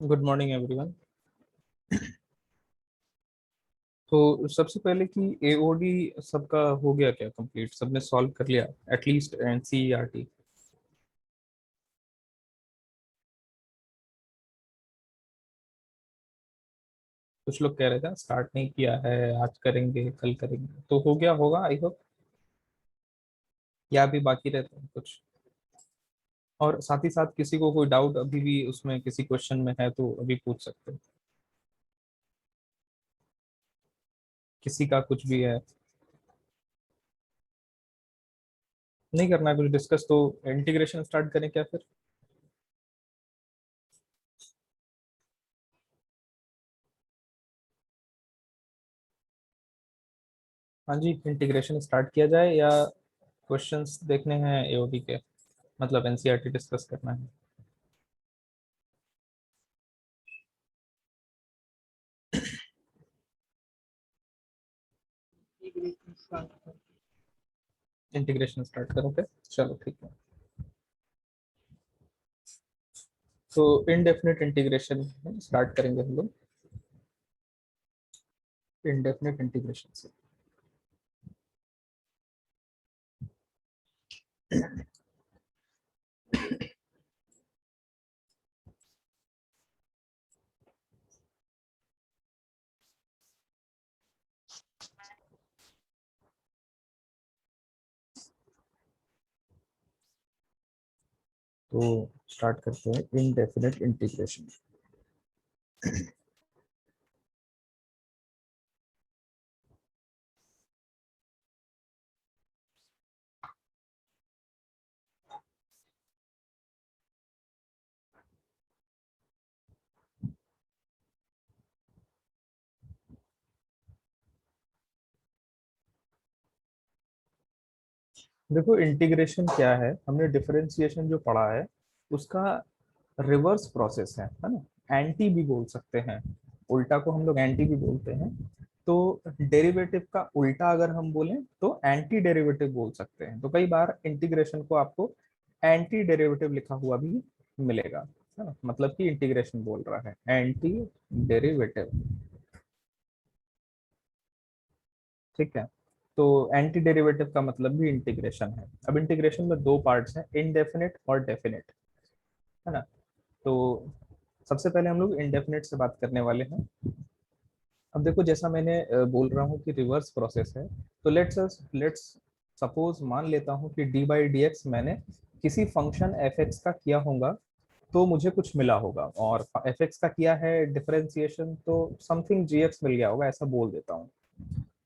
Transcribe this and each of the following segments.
Good morning everyone. तो सबसे पहले कि एओडी सबका हो गया क्या कंप्लीट? सबने सॉल्व कर लिया एटलीस्ट एनसीईआरटी? कुछ लोग कह रहे थे स्टार्ट नहीं किया है, आज करेंगे कल करेंगे, तो हो गया होगा आई होप। या अभी बाकी रहता है कुछ? और साथ ही साथ किसी को कोई डाउट अभी भी उसमें किसी क्वेश्चन में है तो अभी पूछ सकते हैं। किसी का कुछ भी है? नहीं करना है कुछ डिस्कस तो इंटीग्रेशन स्टार्ट करें क्या फिर? हाँ जी, इंटीग्रेशन स्टार्ट किया जाए या क्वेश्चंस देखने हैं एओडी के? मतलब एनसीईआरटी डिस्कस करना है? इंटीग्रेशन स्टार्ट करोगे? चलो ठीक है। तो इनडेफिनेट इंटीग्रेशन स्टार्ट करेंगे हम लोग, इनडेफिनेट इंटीग्रेशन से। तो स्टार्ट करते हैं इनडेफिनेट इंटीग्रेशन। देखो इंटीग्रेशन क्या है, हमने डिफरेंशिएशन जो पढ़ा है उसका रिवर्स प्रोसेस है ना। एंटी भी बोल सकते हैं, उल्टा को हम लोग एंटी भी बोलते हैं। तो डेरिवेटिव का उल्टा अगर हम बोलें तो एंटी डेरिवेटिव बोल सकते हैं। तो कई बार इंटीग्रेशन को आपको एंटी डेरिवेटिव लिखा हुआ भी मिलेगा, है ना। मतलब कि इंटीग्रेशन बोल रहा है एंटी डेरिवेटिव, ठीक है। तो एंटी डेरिवेटिव का मतलब भी इंटीग्रेशन है। अब इंटीग्रेशन में दो पार्ट्स हैं, इनडेफिनेट और डेफिनेट, है ना। तो सबसे पहले हम लोग इंडेफिनेट से बात करने वाले हैं। अब देखो जैसा मैंने बोल रहा हूँ कि रिवर्स प्रोसेस है। तो लेट्स सपोज मान लेता हूँ कि डी बाई डी एक्स मैंने किसी फंक्शन एफ एक्स का किया होगा तो मुझे कुछ मिला होगा, और एफ एक्स का किया है डिफरेंशिएशन तो समथिंग जी एक्स मिल गया होगा, ऐसा बोल देता हूँ,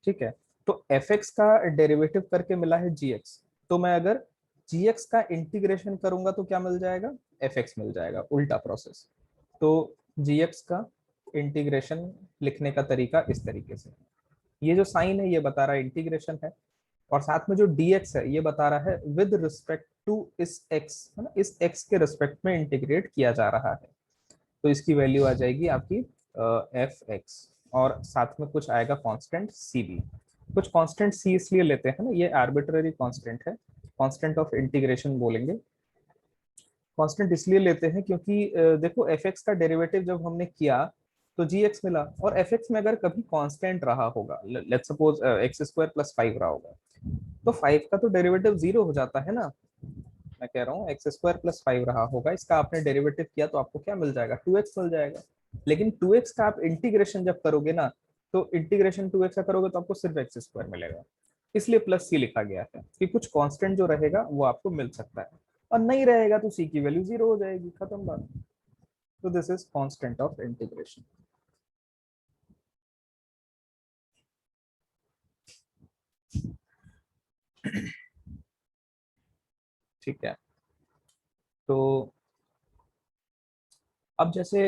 ठीक है। तो एफ एक्स का डेरिवेटिव करके मिला है जी एक्स, तो मैं अगर जी एक्स का इंटीग्रेशन करूंगा तो क्या मिल जाएगा? एफ एक्स मिल जाएगा, उल्टा प्रोसेस। तो जी एक्स का इंटीग्रेशन लिखने का तरीका इस तरीके से, ये जो साइन है ये बता रहा है इंटीग्रेशन है, और साथ में जो dx है ये बता रहा है विद रिस्पेक्ट टू इस x, है ना, इस x के रिस्पेक्ट में इंटीग्रेट किया जा रहा है। तो इसकी वैल्यू आ जाएगी आपकी एफ एक्स, और साथ में कुछ आएगा कांस्टेंट सी भी। कुछ कांस्टेंट सी इसलिए लेते हैं ना, ये आर्बिट्ररी कांस्टेंट है, कांस्टेंट ऑफ इंटीग्रेशन बोलेंगे। कांस्टेंट इसलिए लेते हैं क्योंकि देखो एफ एक्स का डेरिवेटिव जब हमने किया तो जी एक्स मिला, और एफ एक्स में अगर कभी कांस्टेंट रहा होगा, let's suppose x square plus five रहा होगा, तो फाइव का तो डेरिवेटिव जीरो हो जाता है ना। मैं कह रहा हूँ एक्स स्क्वायर प्लस फाइव रहा होगा, इसका आपने डेरिवेटिव किया तो आपको क्या मिल जाएगा? टू एक्स मिल जाएगा। लेकिन टू एक्स का आप इंटीग्रेशन जब करोगे ना, तो इंटीग्रेशन टू एक्स का करोगे तो आपको सिर्फ एक्स स्क्वायर मिलेगा। इसलिए प्लस सी लिखा गया है कि कुछ कांस्टेंट जो रहेगा वो आपको मिल सकता है, और नहीं रहेगा तो सी की वैल्यू जीरो हो जाएगी, खत्म बात। तो this is constant of integration. ठीक है। तो अब जैसे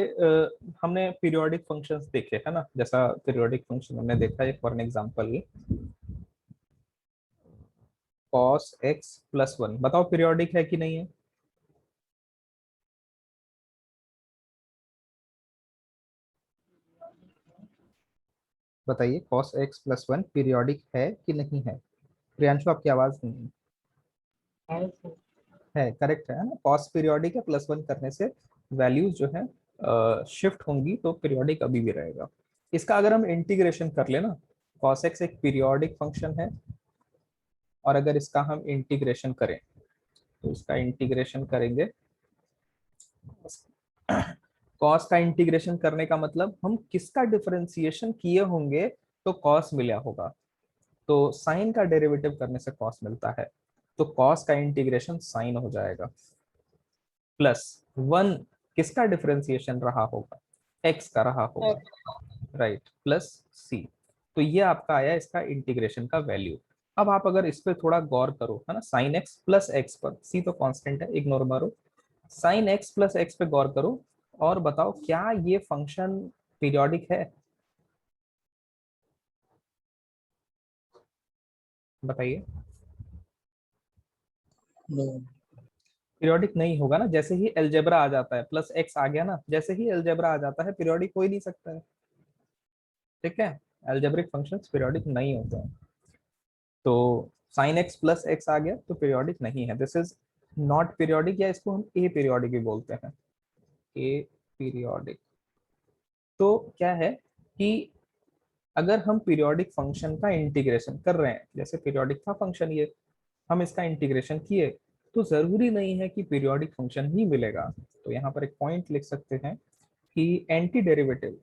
हमने पीरियोडिक फंक्शंस देखे है ना, जैसा पीरियोडिक फंक्शन हमने देखा है for an example cos x plus one, बताओ पीरियोडिक है कि नहीं है? बताइए cos x plus one periodic है कि नहीं है? प्रियांशु आपकी आवाज नहीं है। करेक्ट है ना, cos पीरियोडिक है, प्लस वन करने से वैल्यूज जो है शिफ्ट होंगी तो पीरियोडिक अभी भी रहेगा। इसका अगर हम इंटीग्रेशन कर लेना, cos x एक पीरियोडिक फंक्शन है, और अगर इसका हम इंटीग्रेशन करें तो इसका इंटीग्रेशन करेंगे, कॉस का इंटीग्रेशन करने का मतलब हम किसका डिफरेंशिएशन किए होंगे तो कॉस मिला होगा। तो साइन का डेरिवेटिव करने से कॉस मिलता है, तो कॉस का इंटीग्रेशन साइन हो जाएगा, प्लस वन किसका डिफरेंशिएशन रहा होगा, एक्स का रहा होगा, राइट, प्लस सी। तो ये आपका आया इसका इंटीग्रेशन का वैल्यू। अब आप अगर इस पे थोड़ा गौर करो, है ना, साइन एक्स प्लस एक्स पर, सी तो कांस्टेंट है, इग्नोर मारो, साइन एक्स प्लस एक्स पे गौर करो और बताओ क्या ये फंक्शन पीरियोडिक है? बताइए। पीरियोडिक नहीं होगा ना, जैसे ही एलजेब्रा आ जाता है, प्लस एक्स आ गया ना, जैसे ही एलजेब्रा आ जाता है पीरियोडिक हो ही नहीं सकता है। ठीक है, एल्जेब्रिक फंक्शंस पीरियोडिक नहीं होते हैं। तो साइन एक्स प्लस एक्स आ गया तो पीरियोडिक नहीं है, दिस इज नॉट पीरियोडिक, या इसको हम ए पीरियोडिक भी बोलते हैं, ए पीरियोडिक। तो क्या है कि अगर हम पीरियोडिक फंक्शन का इंटीग्रेशन कर रहे हैं, जैसे पीरियोडिक था फंक्शन ये, हम इसका इंटीग्रेशन किए, तो जरूरी नहीं है कि पीरियोडिक फंक्शन ही मिलेगा। तो यहाँ पर एक पॉइंट लिख सकते हैं कि anti derivative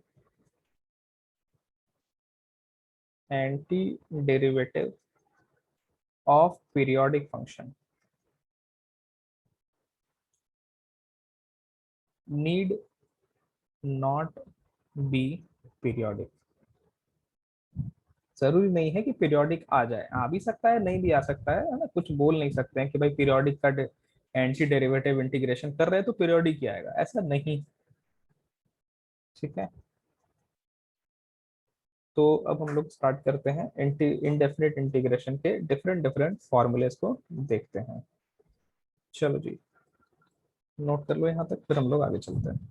of periodic function need not be periodic. जरूरी नहीं है कि पीरियोडिक आ जाए, आ भी सकता है, नहीं भी आ सकता है ना, कुछ बोल नहीं सकते हैं कि भाई पीरियोडिक का एंटी डेरिवेटिव इंटीग्रेशन कर रहे हैं तो पीरियोडिक ही आएगा, ऐसा नहीं। ठीक है, तो अब हम लोग स्टार्ट करते हैं इनडेफिनिट इंटीग्रेशन के डिफरेंट डिफरेंट फॉर्मूलेस को देखते हैं। चलो जी, नोट कर लो यहाँ तक, फिर हम लोग आगे चलते हैं।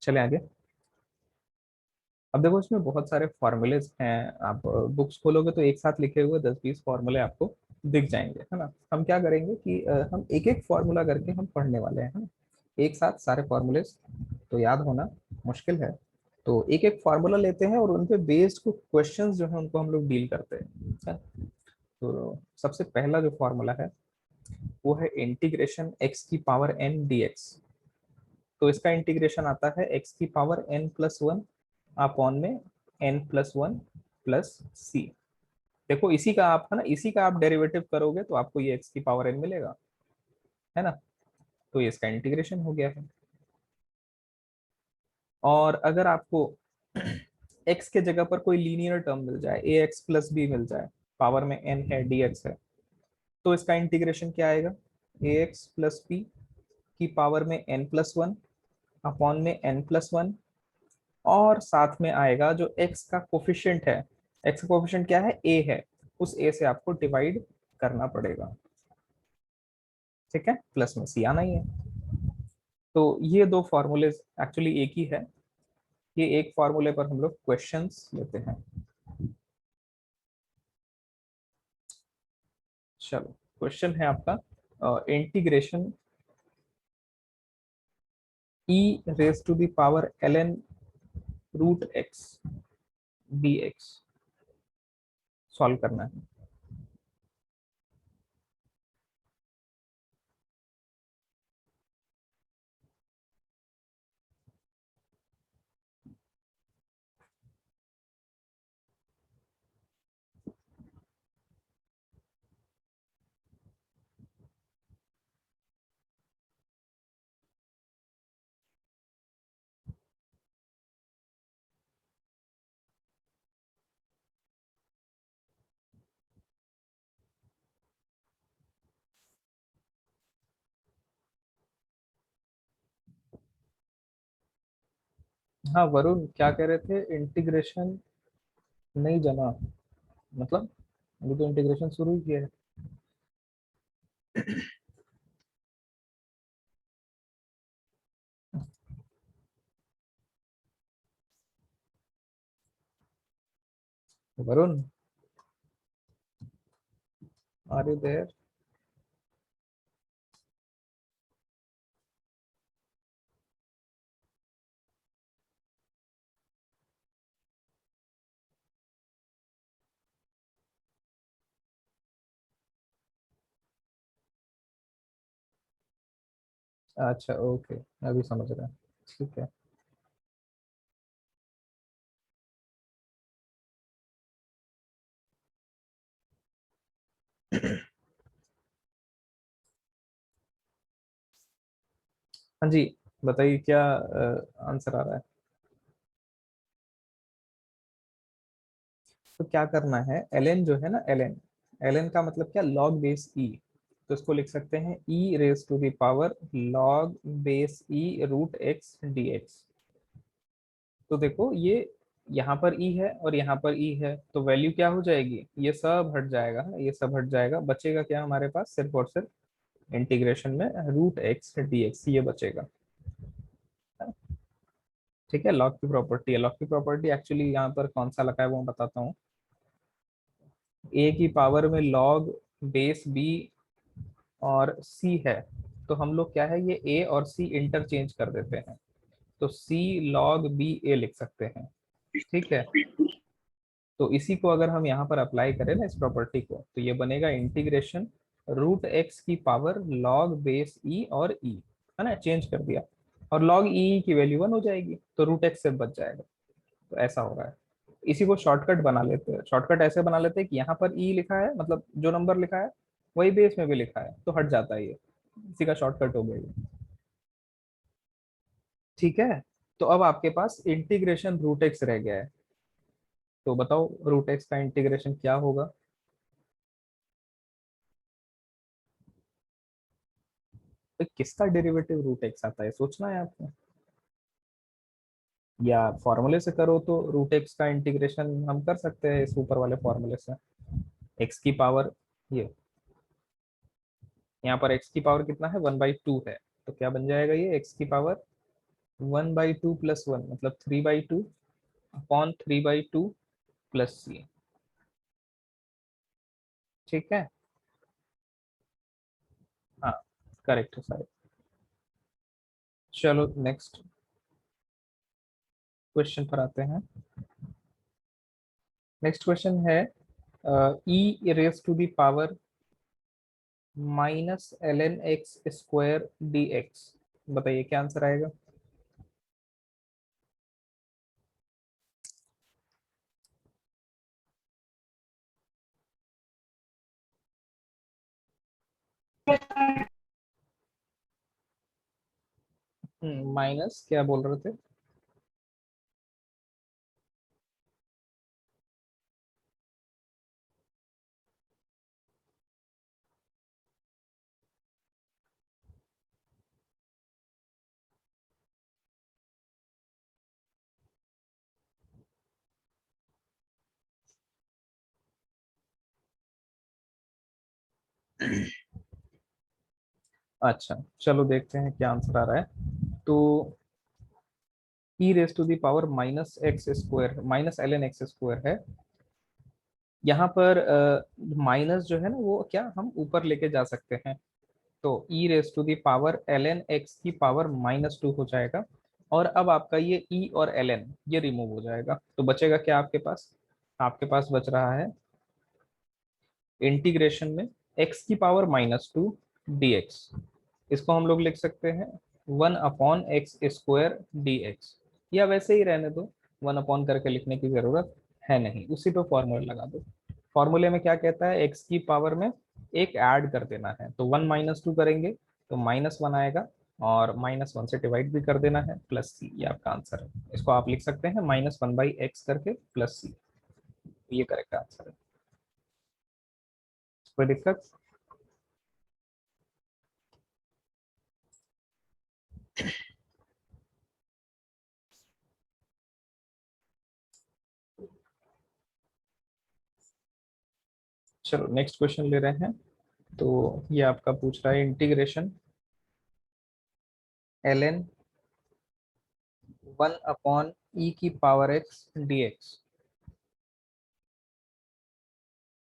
चले आगे। अब देखो इसमें बहुत सारे फॉर्मूलेज हैं, आप बुक्स खोलोगे तो एक साथ लिखे हुए 10-20 फॉर्मूले आपको दिख जाएंगे, है ना। हम क्या करेंगे कि हम एक एक फॉर्मूला करके हम पढ़ने वाले हैं, है ना? एक साथ सारे फॉर्मूलेज तो याद होना मुश्किल है, तो एक एक फार्मूला लेते हैं और उन पे बेस्ड कुछ क्वेश्चंस जो है उनको हम लोग डील करते हैं, है? तो सबसे पहला जो फॉर्मूला है वो है इंटीग्रेशन एक्स की पावर एन डी एक्स। तो इसका इंटीग्रेशन आता है एक्स की power n plus one upon में n plus one plus C. देखो इसी का आप, है ना, इसी का आप डेरिवेटिव करोगे तो आपको ये एक्स की पावर एन मिलेगा, है ना। तो ये इसका इंटीग्रेशन हो गया है। और अगर आपको x के जगह पर कोई लीनियर टर्म मिल जाए, ए एक्स प्लस बी मिल जाए, पावर में n है डी एक्स है, तो इसका इंटीग्रेशन क्या आएगा, ए एक्स प्लस बी की पावर में n प्लस वन अपॉन में n प्लस वन, और साथ में आएगा जो x का कोफिशिएंट है, x का कोफिशिएंट क्या है, a है, उस a से आपको डिवाइड करना पड़ेगा। ठीक है, प्लस में c आना ही है। तो ये दो फॉर्मूलेज एक्चुअली एक ही है, ये एक फॉर्मूले पर हम लोग क्वेश्चंस लेते हैं। चलो, क्वेश्चन है आपका integration e raise to the power ln root x d x solve करना है। हाँ वरुण, क्या कह रहे थे, इंटीग्रेशन नहीं जना, मतलब अभी तो इंटीग्रेशन शुरू ही किया है। Varun, are you there? अच्छा ओके, अभी समझ रहा हूँ। ठीक है। हाँ जी, बताइए क्या आंसर आ रहा है? तो क्या करना है, ln जो है ना, ln, ln का मतलब क्या, log बेस e। तो इसको लिख सकते हैं e raise to the power log base e रूट x dx। तो देखो ये यहाँ पर e है और यहाँ पर e है, तो वैल्यू क्या हो जाएगी, ये सब हट जाएगा, ये सब हट जाएगा, बचेगा क्या हमारे पास, सिर्फ और सिर्फ इंटीग्रेशन में रूट एक्स dx ये बचेगा। ठीक है, लॉग की प्रॉपर्टी है, लॉग की प्रॉपर्टी एक्चुअली यहाँ पर कौन सा लगा है वो मैं बताता हूँ। ए की पावर में लॉग बेस बी और सी है, तो हम लोग क्या है, ये ए और सी इंटरचेंज कर देते हैं, तो सी लॉग बी ए लिख सकते हैं। ठीक है, तो इसी को अगर हम यहाँ पर अप्लाई करें ना इस प्रॉपर्टी को, तो ये बनेगा इंटीग्रेशन रूट एक्स की पावर लॉग बेस ई और ई, है ना, चेंज कर दिया, और लॉग ई की वैल्यू 1 हो जाएगी, तो रूट एक्स से बच जाएगा। तो ऐसा हो रहा है। इसी को शॉर्टकट बना लेते हैं, शॉर्टकट ऐसे बना लेते हैं कि यहाँ पर ई लिखा है, मतलब जो नंबर लिखा है वही बेस में भी लिखा है, तो हट जाता है ये, इसी का शॉर्टकट हो गया ये। ठीक है, तो अब आपके पास इंटीग्रेशन रूट एक्स रह गया है, तो बताओ रूट एक्स का इंटीग्रेशन क्या होगा? तो किसका डेरिवेटिव रूट एक्स आता है, सोचना है आपको, या फॉर्मूले से करो तो रूट एक्स का इंटीग्रेशन हम कर सकते हैं इस ऊपर वाले फॉर्मूले से। एक्स की पावर, ये यहाँ पर एक्स की पावर कितना है, 1/2 है, तो क्या बन जाएगा ये, एक्स की पावर 1/2 प्लस 1 मतलब 3/2 अपॉन 3/2 प्लस सी। ठीक है, हाँ करेक्ट है सारे। चलो नेक्स्ट क्वेश्चन पर आते हैं। नेक्स्ट क्वेश्चन है e raise to the power minus l n x square d x, बताइए क्या आंसर आएगा? माइनस क्या बोल रहे थे? अच्छा, चलो देखते हैं क्या आंसर आ रहा है। तो e raise to the power minus x square minus l n x square है, यहाँ पर माइनस जो है ना वो क्या हम ऊपर लेके जा सकते हैं, तो e raise to the power l n x की पावर -2 हो जाएगा, और अब आपका ये ई और एल एन ये रिमूव हो जाएगा, तो बचेगा क्या आपके पास, आपके पास बच रहा है इंटीग्रेशन में x की पावर -2 dx, इसको हम लोग लिख सकते हैं 1/x² dx, या वैसे ही रहने दो, 1 करके लिखने की जरूरत है नहीं, उसी पे फॉर्मूला लगा दो। फॉर्मूले में क्या कहता है, x की पावर में एक ऐड कर देना है, तो 1 - 2 करेंगे तो -1 आएगा, और -1 से डिवाइड भी कर देना है, प्लस सी, ये आपका आंसर है। इसको आप लिख सकते हैं -1/x करके प्लस सी, ये करेक्ट आंसर है। कोई दिक्कत? चलो नेक्स्ट क्वेश्चन ले रहे हैं। तो ये आपका पूछ रहा है इंटीग्रेशन ln 1/e की पावर x dx।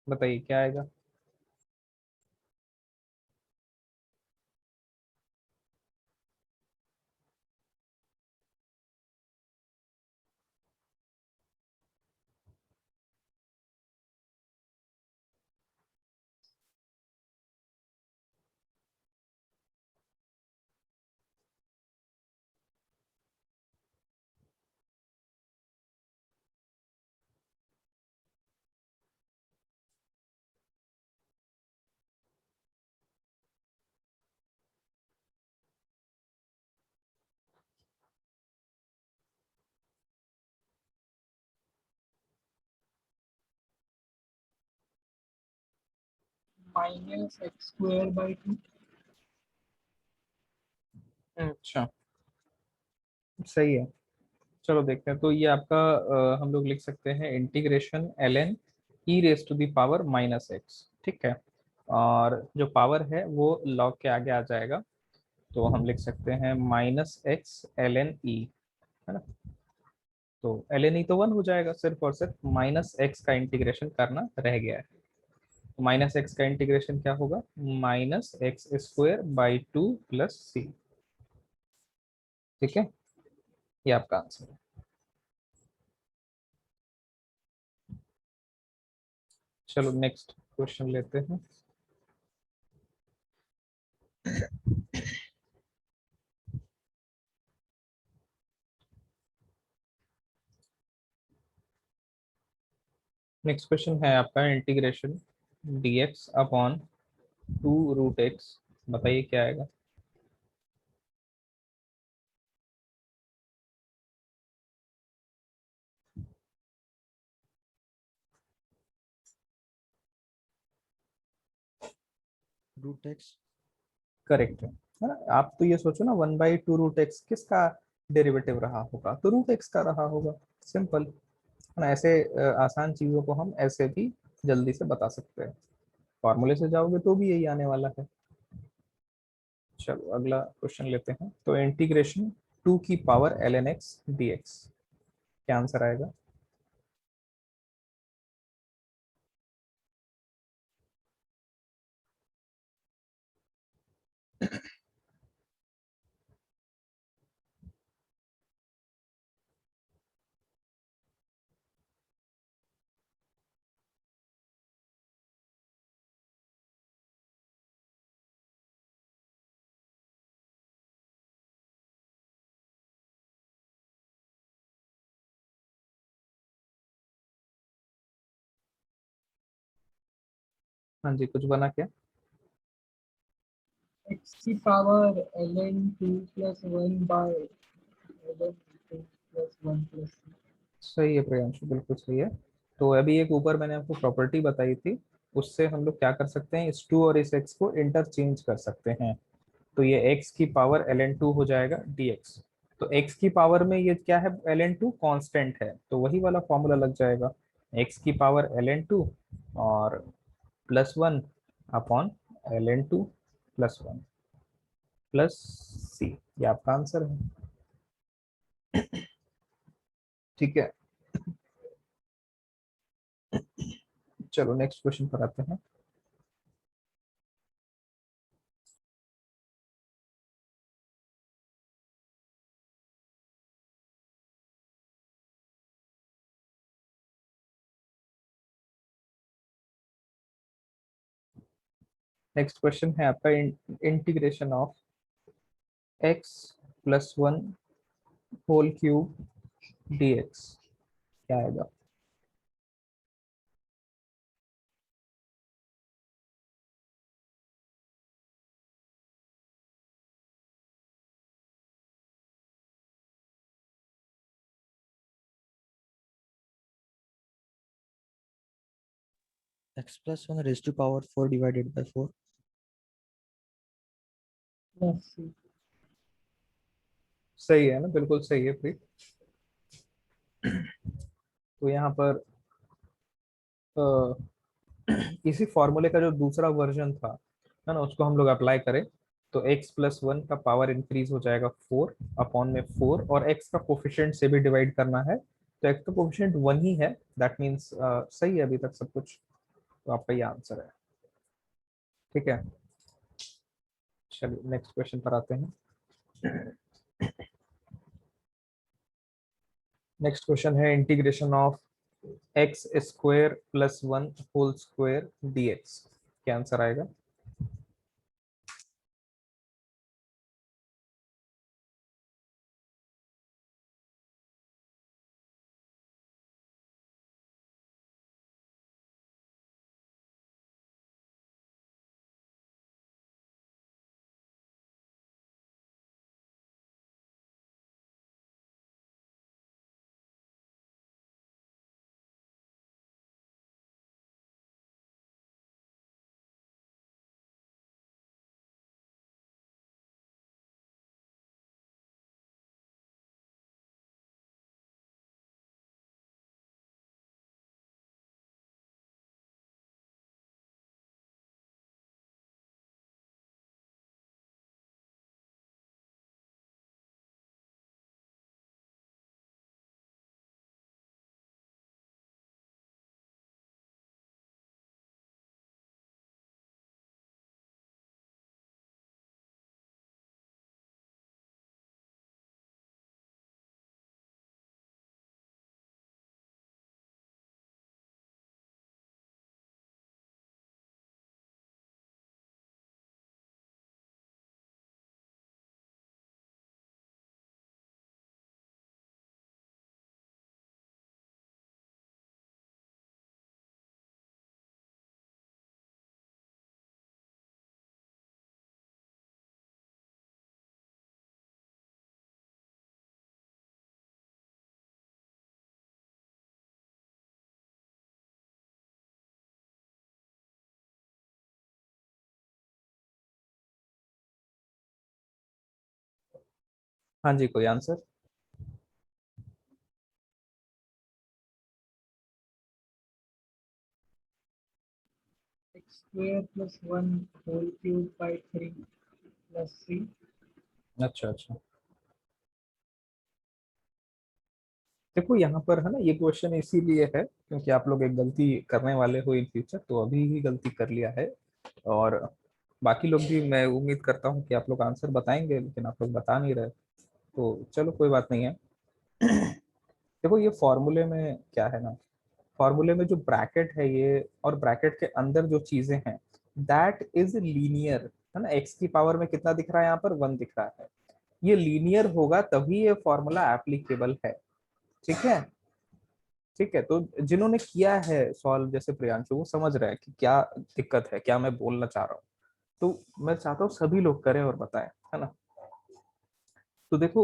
बताइए क्या आएगा। Minus x square by to. अच्छा, सही है। चलो देखते हैं। तो ये आपका हम लोग लिख सकते हैं integration l n e raise to the power minus x, ठीक है। और जो पावर है वो लॉग के आगे आ जाएगा, तो हम लिख सकते हैं minus x l n e, है ना। तो एल एन ई तो 1 हो जाएगा, सिर्फ और सिर्फ माइनस एक्स का इंटीग्रेशन करना रह गया है। तो माइनस एक्स का इंटीग्रेशन क्या होगा, minus x square by two plus c, ठीक है। ये आपका आंसर है। चलो नेक्स्ट क्वेश्चन लेते हैं। नेक्स्ट क्वेश्चन है आपका integration dx upon two root x, बताइए क्या आएगा। Root x. करेक्ट है ना। आप तो ये सोचो ना, 1/2 रूट एक्स किसका डेरिवेटिव रहा होगा, तो रूट एक्स का रहा होगा। सिंपल है ना। ऐसे आसान चीजों को हम ऐसे भी जल्दी से बता सकते हैं। फॉर्मूले से जाओगे तो भी यही आने वाला है। चलो अगला क्वेश्चन लेते हैं। तो इंटीग्रेशन टू की power l n x d x, क्या आंसर आएगा। हाँ जी, कुछ बना क्या। एक्स की power l n two plus one by l n two plus one plus. सही है प्रियांशु, बिल्कुल सही है। तो अभी एक ऊपर मैंने आपको प्रॉपर्टी बताई थी, उससे हम लोग क्या कर सकते हैं, इस टू और इस एक्स को इंटरचेंज कर सकते हैं। तो ये एक्स की पावर एल एन टू हो जाएगा डी एक्स। तो एक्स की पावर में ये क्या है, एल एन टू कॉन्स्टेंट है, तो वही वाला फॉर्मूला लग जाएगा। एक्स की पावर एल एन टू और plus one upon l n two plus one plus c, ये आपका आंसर है। ठीक है। चलो नेक्स्ट क्वेश्चन पर आते हैं। नेक्स्ट क्वेश्चन है आपका integration of x plus one whole cube d x, क्या आएगा। X plus one raise to power four divided by four. Plus c. सही है ना, बिल्कुल सही है प्रीत। तो यहाँ पर अ, इसी फॉर्मूले का जो दूसरा वर्जन था, है ना, उसको हम लोग अप्लाई करें तो x प्लस वन का पावर इंक्रीज हो जाएगा 4 अपॉन में 4, और x का कोफिशिएंट से भी डिवाइड करना है, तो x का कोफिशिएंट 1 ही है। दैट मीन्स सही है अभी तक सब कुछ। तो आपका ये आंसर है। ठीक है, चलिए नेक्स्ट क्वेश्चन पर आते हैं। नेक्स्ट क्वेश्चन है integration of x square plus one whole square dx। क्या आंसर आएगा? हाँ जी, कोई answer? x square plus 1 whole cube by 3 plus c. अच्छा अच्छा, देखो यहाँ पर है ना, ये क्वेश्चन इसीलिए है क्योंकि आप लोग एक गलती करने वाले हो इन फ्यूचर, तो अभी ही गलती कर लिया है। और बाकी लोग भी मैं उम्मीद करता हूँ कि आप लोग आंसर बताएंगे, लेकिन आप लोग बता नहीं रहे। तो चलो कोई बात नहीं है। देखो ये फॉर्मूले में क्या है ना, फॉर्मूले में जो ब्रैकेट है ये, और ब्रैकेट के अंदर जो चीजें हैं, दैट इज लीनियर, है ना। एक्स की पावर में कितना दिख रहा है यहाँ पर? 1 दिख रहा है। ये लीनियर होगा तभी ये फॉर्मूला एप्लीकेबल है। ठीक है, ठीक है। तो जिन्होंने किया है सॉल्व, जैसे प्रियांशु, वो समझ रहे हैं कि क्या दिक्कत है, क्या मैं बोलना चाह रहा हूँ। तो मैं चाहता हूँ सभी लोग करें और बताएं, है ना। तो देखो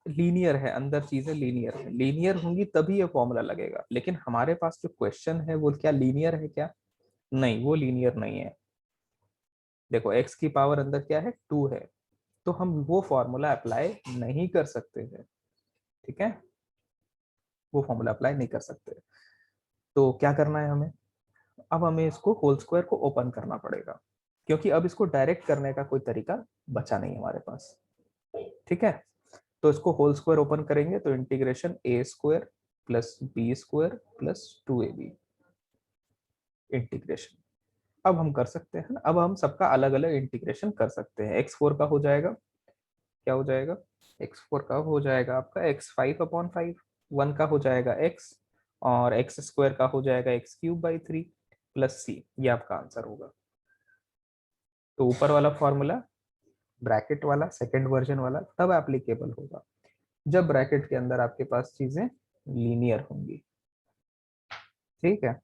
लीनियर है, अंदर चीजें लीनियर है, लीनियर होंगी तभी ये फॉर्मूला लगेगा। लेकिन हमारे पास जो क्वेश्चन है वो क्या लीनियर है क्या? नहीं, वो लीनियर नहीं है। देखो एक्स की पावर अंदर क्या है? 2 है। तो हम वो फॉर्मूला अप्लाई नहीं कर सकते हैं। ठीक है, वो फॉर्मूला अप्लाई नहीं कर सकते। तो क्या करना है हमें? अब हमें इसको होल स्क्वायर को ओपन करना पड़ेगा, क्योंकि अब इसको डायरेक्ट करने का कोई तरीका बचा नहीं हमारे पास। ठीक है, तो इसको होल स्क्वायर ओपन करेंगे तो integration a square plus b square plus 2ab integration. अब हम कर सकते हैं ना, अब हम सबका अलग अलग इंटीग्रेशन कर सकते हैं। x4 का हो जाएगा, क्या हो जाएगा? x4 का हो जाएगा आपका x5/5, 1 का हो जाएगा x, और एक्स स्क्वायर का हो जाएगा x³ by 3 प्लस c। ये आपका आंसर होगा। तो ऊपर वाला फॉर्मूला, ब्रैकेट वाला सेकंड वर्जन वाला, तब एप्लीकेबल होगा जब ब्रैकेट के अंदर आपके पास चीजें लीनियर होंगी। ठीक है,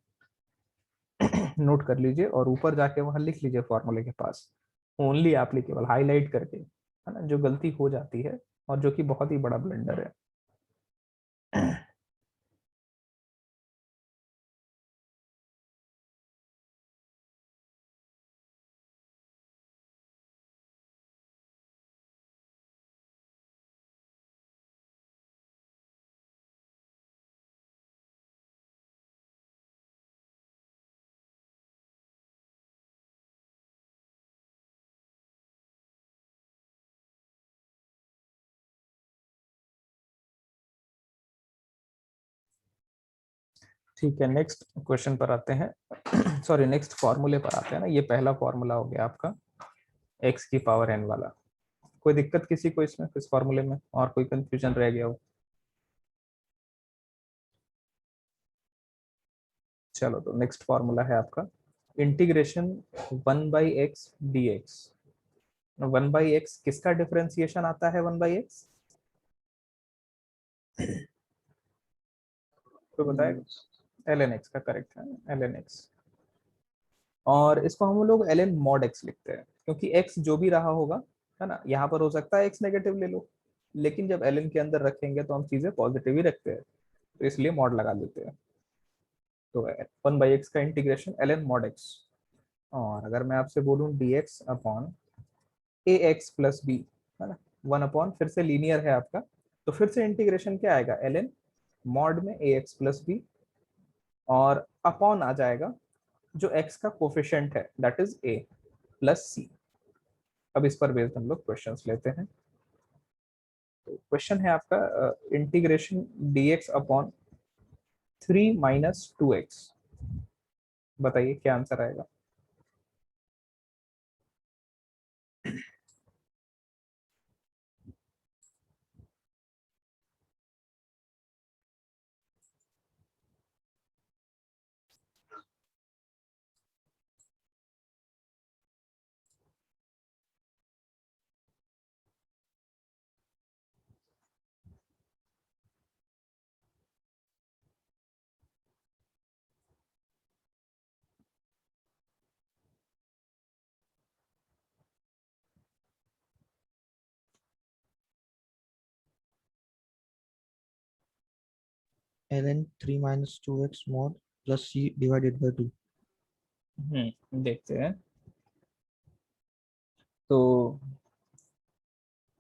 नोट कर लीजिए और ऊपर जाके वहां लिख लीजिए फॉर्मूले के पास, ओनली एप्लीकेबल हाईलाइट करके, है ना। जो गलती हो जाती है और जो कि बहुत ही बड़ा ब्लंडर है। ठीक है, नेक्स्ट क्वेश्चन पर आते हैं। सॉरी, नेक्स्ट फॉर्मूले पर आते हैं ना। ये पहला फॉर्मूला हो गया आपका x की पावर n वाला। कोई दिक्कत किसी को इसमें, इस फॉर्मूले में, और कोई कंफ्यूजन रह गया हो? चलो, तो नेक्स्ट फॉर्मूला है आपका इंटीग्रेशन 1/x dx। 1/x किसका डिफरेंशिएशन आता है? 1/x कोई बताएगा? ln x का, करेक्ट है, ln x। और इसको हम लोग ln mod x लिखते हैं, क्योंकि x जो भी रहा होगा, है ना, यहाँ पर हो सकता है x नेगेटिव ले लो, लेकिन जब ln के अंदर रखेंगे तो हम चीजें पॉजिटिव ही रखते हैं, तो इसलिए मॉड लगा देते हैं। तो 1/x का इंटीग्रेशन ln mod x। और अगर मैं आपसे बोलूं dx upon ax plus b, है ना, 1 अपॉन, फिर से लीनियर है आपका, तो फिर से इंटीग्रेशन क्या आएगा? ln मॉड में ax प्लस b, और अपॉन आ जाएगा जो x का कोफिशिएंट है, that is a plus c। अब इस पर बेस्ड हम लोग क्वेश्चंस लेते हैं। तो क्वेश्चन है आपका इंटीग्रेशन dx अपॉन 3 - 2x। बताइए क्या आंसर आएगा? ln 3 minus 2x mod plus c divided by 2. देखते हैं। तो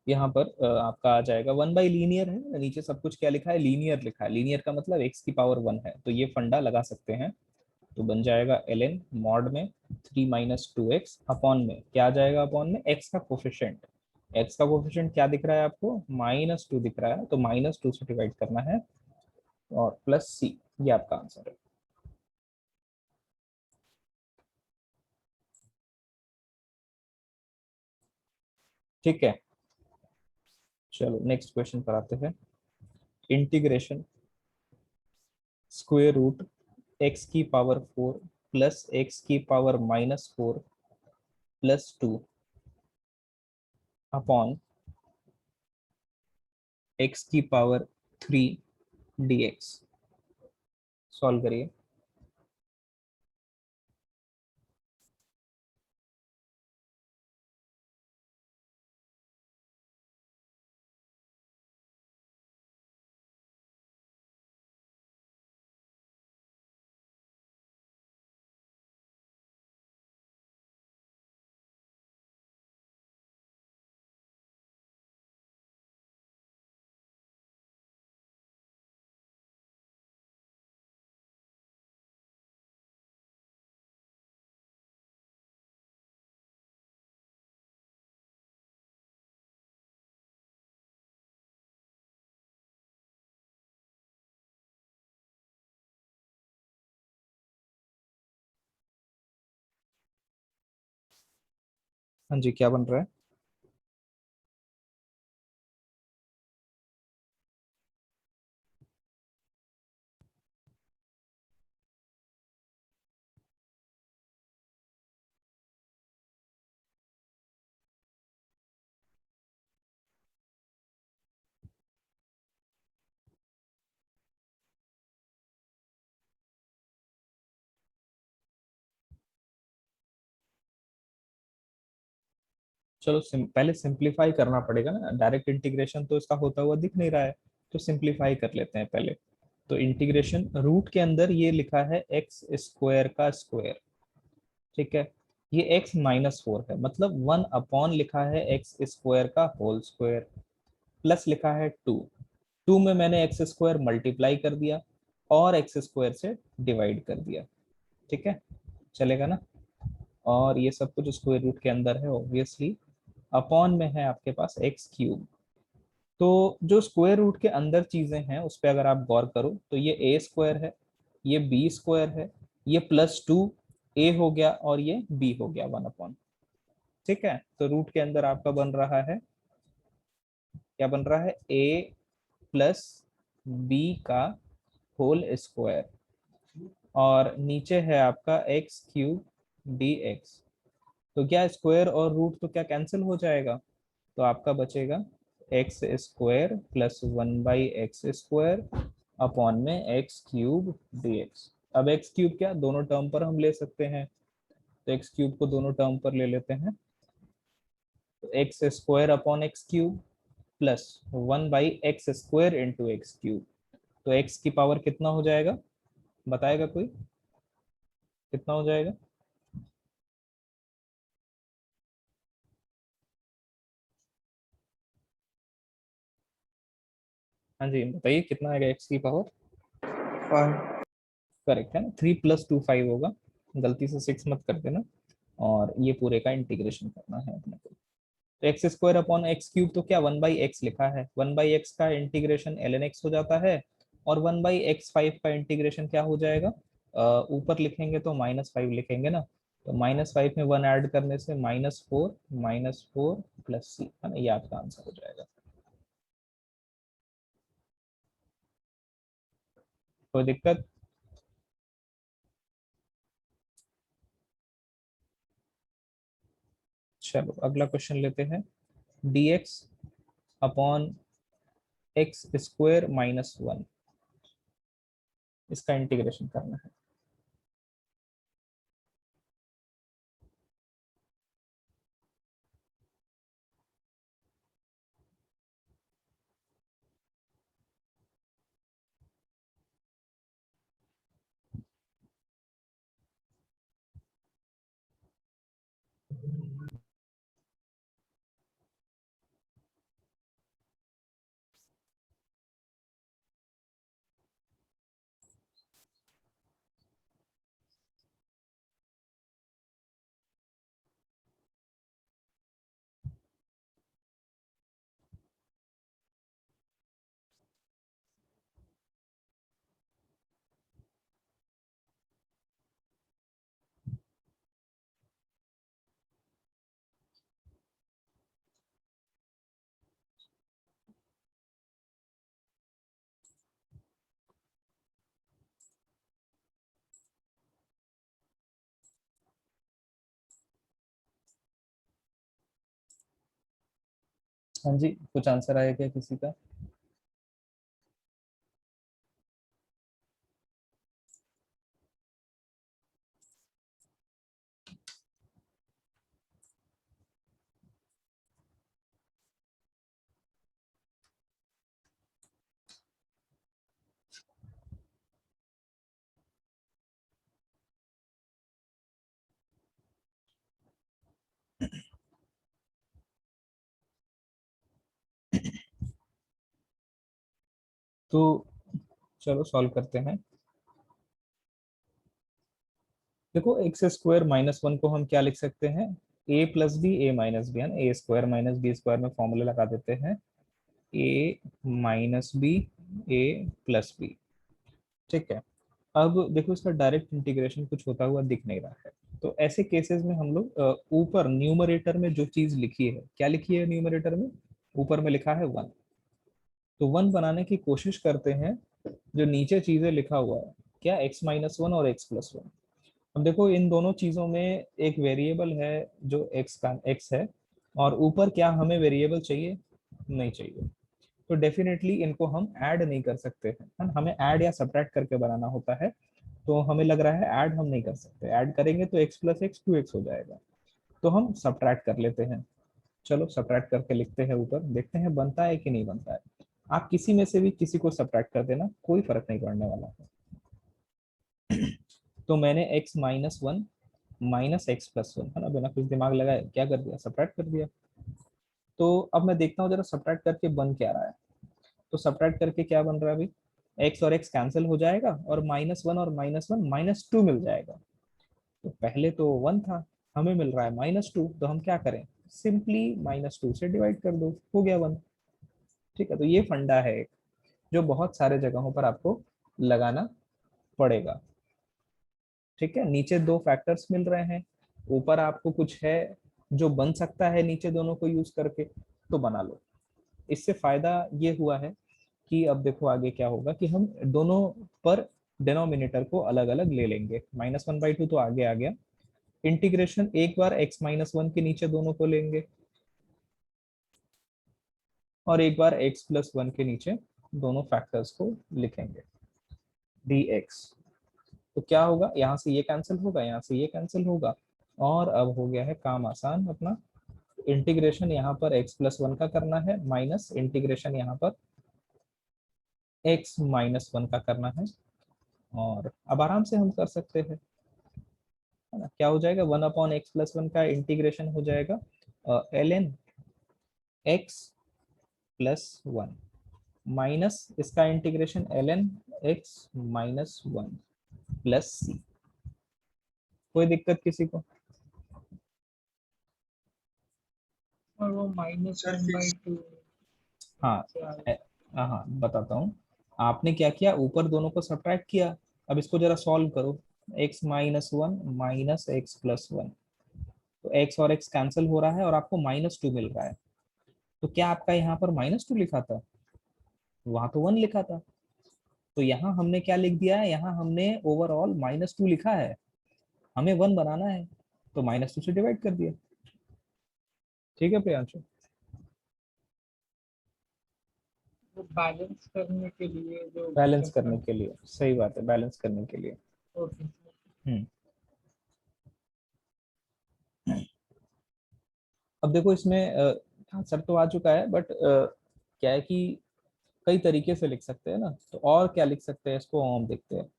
यहाँ पर आपका आ जाएगा 1/लीनियर है, नीचे सब कुछ क्या लिखा है? लीनियर लिखा है। लीनियर का मतलब x की पावर 1 है, तो ये फंडा लगा सकते हैं। तो बन जाएगा ln मॉड में 3 - 2x अपॉन में क्या आ जाएगा? अपॉन में x का कोफिशिएंट। x का कोफिशिएंट क्या दिख रहा है आपको? -2 दिख रहा है, तो -2 से डिवाइड करना है, और प्लस c। ये आपका आंसर है। ठीक है, चलो नेक्स्ट क्वेश्चन पर आते हैं। इंटीग्रेशन स्क्वायर रूट x की पावर 4 प्लस x की पावर -4 प्लस 2 अपॉन x की पावर 3 dx। सॉल्व करिए। हाँ जी, क्या बन रहा है? चलो पहले सिंप्लीफाई करना पड़ेगा ना, डायरेक्ट इंटीग्रेशन तो इसका होता हुआ दिख नहीं रहा है, तो सिंप्लीफाई कर लेते हैं पहले। तो इंटीग्रेशन रूट के अंदर ये लिखा है एक्स स्क्वायर का स्क्वायर, ठीक है। ये x-4 है, मतलब 1 अपॉन लिखा है एक्स स्क्वायर का होल स्क्वायर, प्लस लिखा है 2। 2 में मैंने एक्स स्क्वायर मल्टीप्लाई कर दिया और एक्स स्क्वायर से डिवाइड कर दिया, ठीक है, चलेगा ना। और ये सब कुछ स्क्वायर रूट के अंदर है ऑब्वियसली। अपॉन में है आपके पास x³ तो जो स्क्वायर रूट के अंदर चीजें हैं उस पर अगर आप गौर करो तो ये a² है, ये बी स्क्वायर है, ये +2 a हो गया और ये b हो गया 1/। ठीक है, तो रूट के अंदर आपका बन रहा है, क्या बन रहा है, a प्लस b का होल स्क्वायर और नीचे है आपका x³ dx। तो क्या स्क्वायर और रूट तो क्या कैंसिल हो जाएगा, तो आपका बचेगा x² प्लस 1/x² अपॉन में x³ dx। अब x³ क्या दोनों टर्म पर हम ले सकते हैं, तो x³ को दोनों टर्म पर ले लेते हैं, तो x² upon x³ plus 1/x² into x³। तो x की पावर कितना हो जाएगा, बताएगा कोई, कितना हो जाएगा? हाँ जी बताइए कितना आएगा x की पावर? 5. करेक्ट है ना, 3 + 2 5 होगा, गलती से 6 मत कर देना। और ये पूरे का इंटीग्रेशन करना है अपने को, तो x² अपॉन x³ तो क्या 1/x लिखा है, 1/x का इंटीग्रेशन ln x हो जाता है और 1/x5 का इंटीग्रेशन क्या हो जाएगा, ऊपर लिखेंगे तो -5 लिखेंगे ना, तो -5 में 1 ऐड करने से -4 प्लस c है ना, ये आपका आंसर हो जाएगा। कोई दिक्कत? चलो अगला क्वेश्चन लेते हैं, dx अपॉन x² - 1, इसका इंटीग्रेशन करना है। हाँ जी, कुछ आंसर आया क्या किसी का? तो चलो सॉल्व करते हैं। देखो x² - 1 को हम क्या लिख सकते हैं, a + b a - b है ना, a² - b² में फॉर्मूला लगा देते हैं, a - b a + b। ठीक है, अब देखो इसका डायरेक्ट इंटीग्रेशन कुछ होता हुआ दिख नहीं रहा है, तो ऐसे केसेस में हम लोग ऊपर न्यूमरेटर में जो चीज लिखी है, क्या लिखी है न्यूमरेटर में, ऊपर में लिखा है 1, तो 1 बनाने की कोशिश करते हैं, जो नीचे चीजें लिखा हुआ है क्या x - 1 और x + 1। अब देखो इन दोनों चीजों में एक वेरिएबल है जो x है, और ऊपर क्या हमें वेरिएबल चाहिए, नहीं चाहिए, तो डेफिनेटली इनको हम ऐड नहीं कर सकते हैं, है ना? हमें ऐड या सब्ट्रैक्ट करके बनाना होता है, तो हमें लग रहा है ऐड हम नहीं कर सकते, ऐड करेंगे तो x + x 2x हो जाएगा, तो हम सब्ट्रैक्ट कर लेते हैं। चलो सब्ट्रैक्ट करके लिखते हैं ऊपर, देखते हैं बनता है कि नहीं बनता है। आप किसी में से भी किसी को सब्ट्रैक्ट कर देना, कोई फर्क नहीं पड़ने वाला है। तो मैंने x - 1 -x + 1 है ना, बिना कुछ दिमाग लगाए क्या कर दिया, सब्ट्रैक्ट कर दिया। तो अब मैं देखता हूँ जरा सब्ट्रैक्ट करके बन क्या रहा है, तो सब्ट्रैक्ट करके क्या बन रहा है अभी, x और x कैंसिल हो जाएगा और -1 और -1 -2 मिल जाएगा। तो पहले तो 1 था, हमें मिल रहा है -2, तो हम क्या करें, सिंपली -2 से डिवाइड कर दो, हो गया 1। ठीक है, तो ये फंडा है एक, जो बहुत सारे जगहों पर आपको लगाना पड़ेगा। ठीक है, नीचे दो फैक्टर्स मिल रहे हैं, ऊपर आपको कुछ है जो बन सकता है नीचे दोनों को यूज करके, तो बना लो। इससे फायदा ये हुआ है कि अब देखो आगे क्या होगा कि हम दोनों पर डिनोमिनेटर को अलग अलग ले लेंगे। -1/2 तो आगे आ गया। इंटीग्रेशन एक बार x-1 के नीचे दोनों को लेंगे और एक बार x+1 के नीचे दोनों फैक्टर्स को लिखेंगे, dx। तो क्या होगा, यहाँ से ये कैंसिल होगा, यहाँ से ये कैंसिल होगा, और अब हो गया है काम आसान अपना। इंटीग्रेशन यहाँ पर x+1 का करना है, माइनस इंटीग्रेशन यहाँ पर x-1 का करना है, और अब आराम से हम कर सकते हैं, है ना। क्या हो जाएगा, 1/x+1 का इंटीग्रेशन हो जाएगा ln x+1 माइनस इसका integration ln x-1 plus c। कोई दिक्कत किसी को? और वो -1/2 हाँ हाँ बताता हूँ। आपने क्या किया, ऊपर दोनों को सब्ट्रैक्ट किया, अब इसको जरा सॉल्व करो। x-1 माइनस x+1, तो x और x कैंसिल हो रहा है और आपको -2 मिल रहा है। तो क्या आपका यहाँ पर -2 लिखा था, वहां तो 1 लिखा था, तो यहाँ हमने क्या लिख दिया है, यहाँ हमने ओवरऑल -2 लिखा है, हमें 1 बनाना है, तो -2 से डिवाइड कर दिया। ठीक है प्रियांशु? वो बैलेंस करने के लिए जो बैलेंस बचत करने के लिए, सही बात है, बैलेंस करने के लिए। ओके। हम्म। अब देखो इसमें आंसर तो आ चुका है, बट क्या है कि कई तरीके से लिख सकते हैं ना, तो और क्या लिख सकते हैं इसको हम देखते हैं।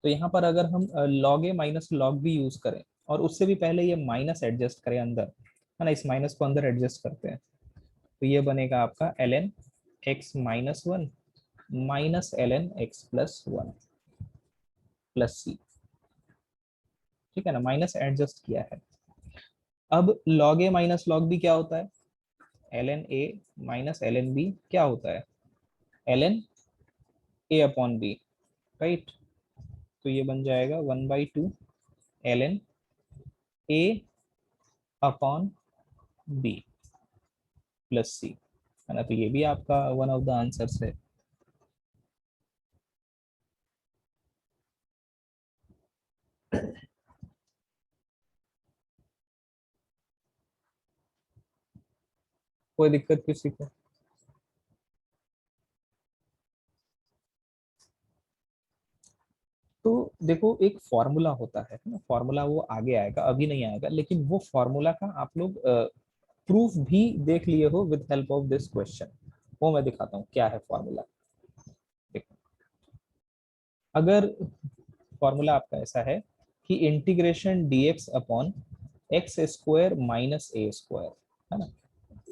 तो यहाँ पर अगर हम log a minus log b use करें और उससे भी पहले ये माइनस एडजस्ट करें अंदर, है ना, इस माइनस को अंदर एडजस्ट करते हैं, तो ये बनेगा आपका ln x-1 minus ln x+1 plus c। ठीक है ना, माइनस एडजस्ट किया है। अब log a minus log b क्या होता है, ln a minus ln b क्या होता है, ln a/b, राइट। तो ये बन जाएगा 1/2 ln a/b प्लस c, है ना। तो ये भी आपका वन ऑफ द आंसर्स है। कोई दिक्कत किसी को? तो देखो एक फॉर्मूला होता है ना, फॉर्मूला वो आगे आएगा, अभी नहीं आएगा, लेकिन वो फॉर्मूला का आप लोग प्रूफ भी देख लिए हो with help of this question. वो मैं दिखाता हूँ क्या है फॉर्मूला। देखो, अगर फॉर्मूला आपका ऐसा है कि integration dx upon x square minus a square, है ना,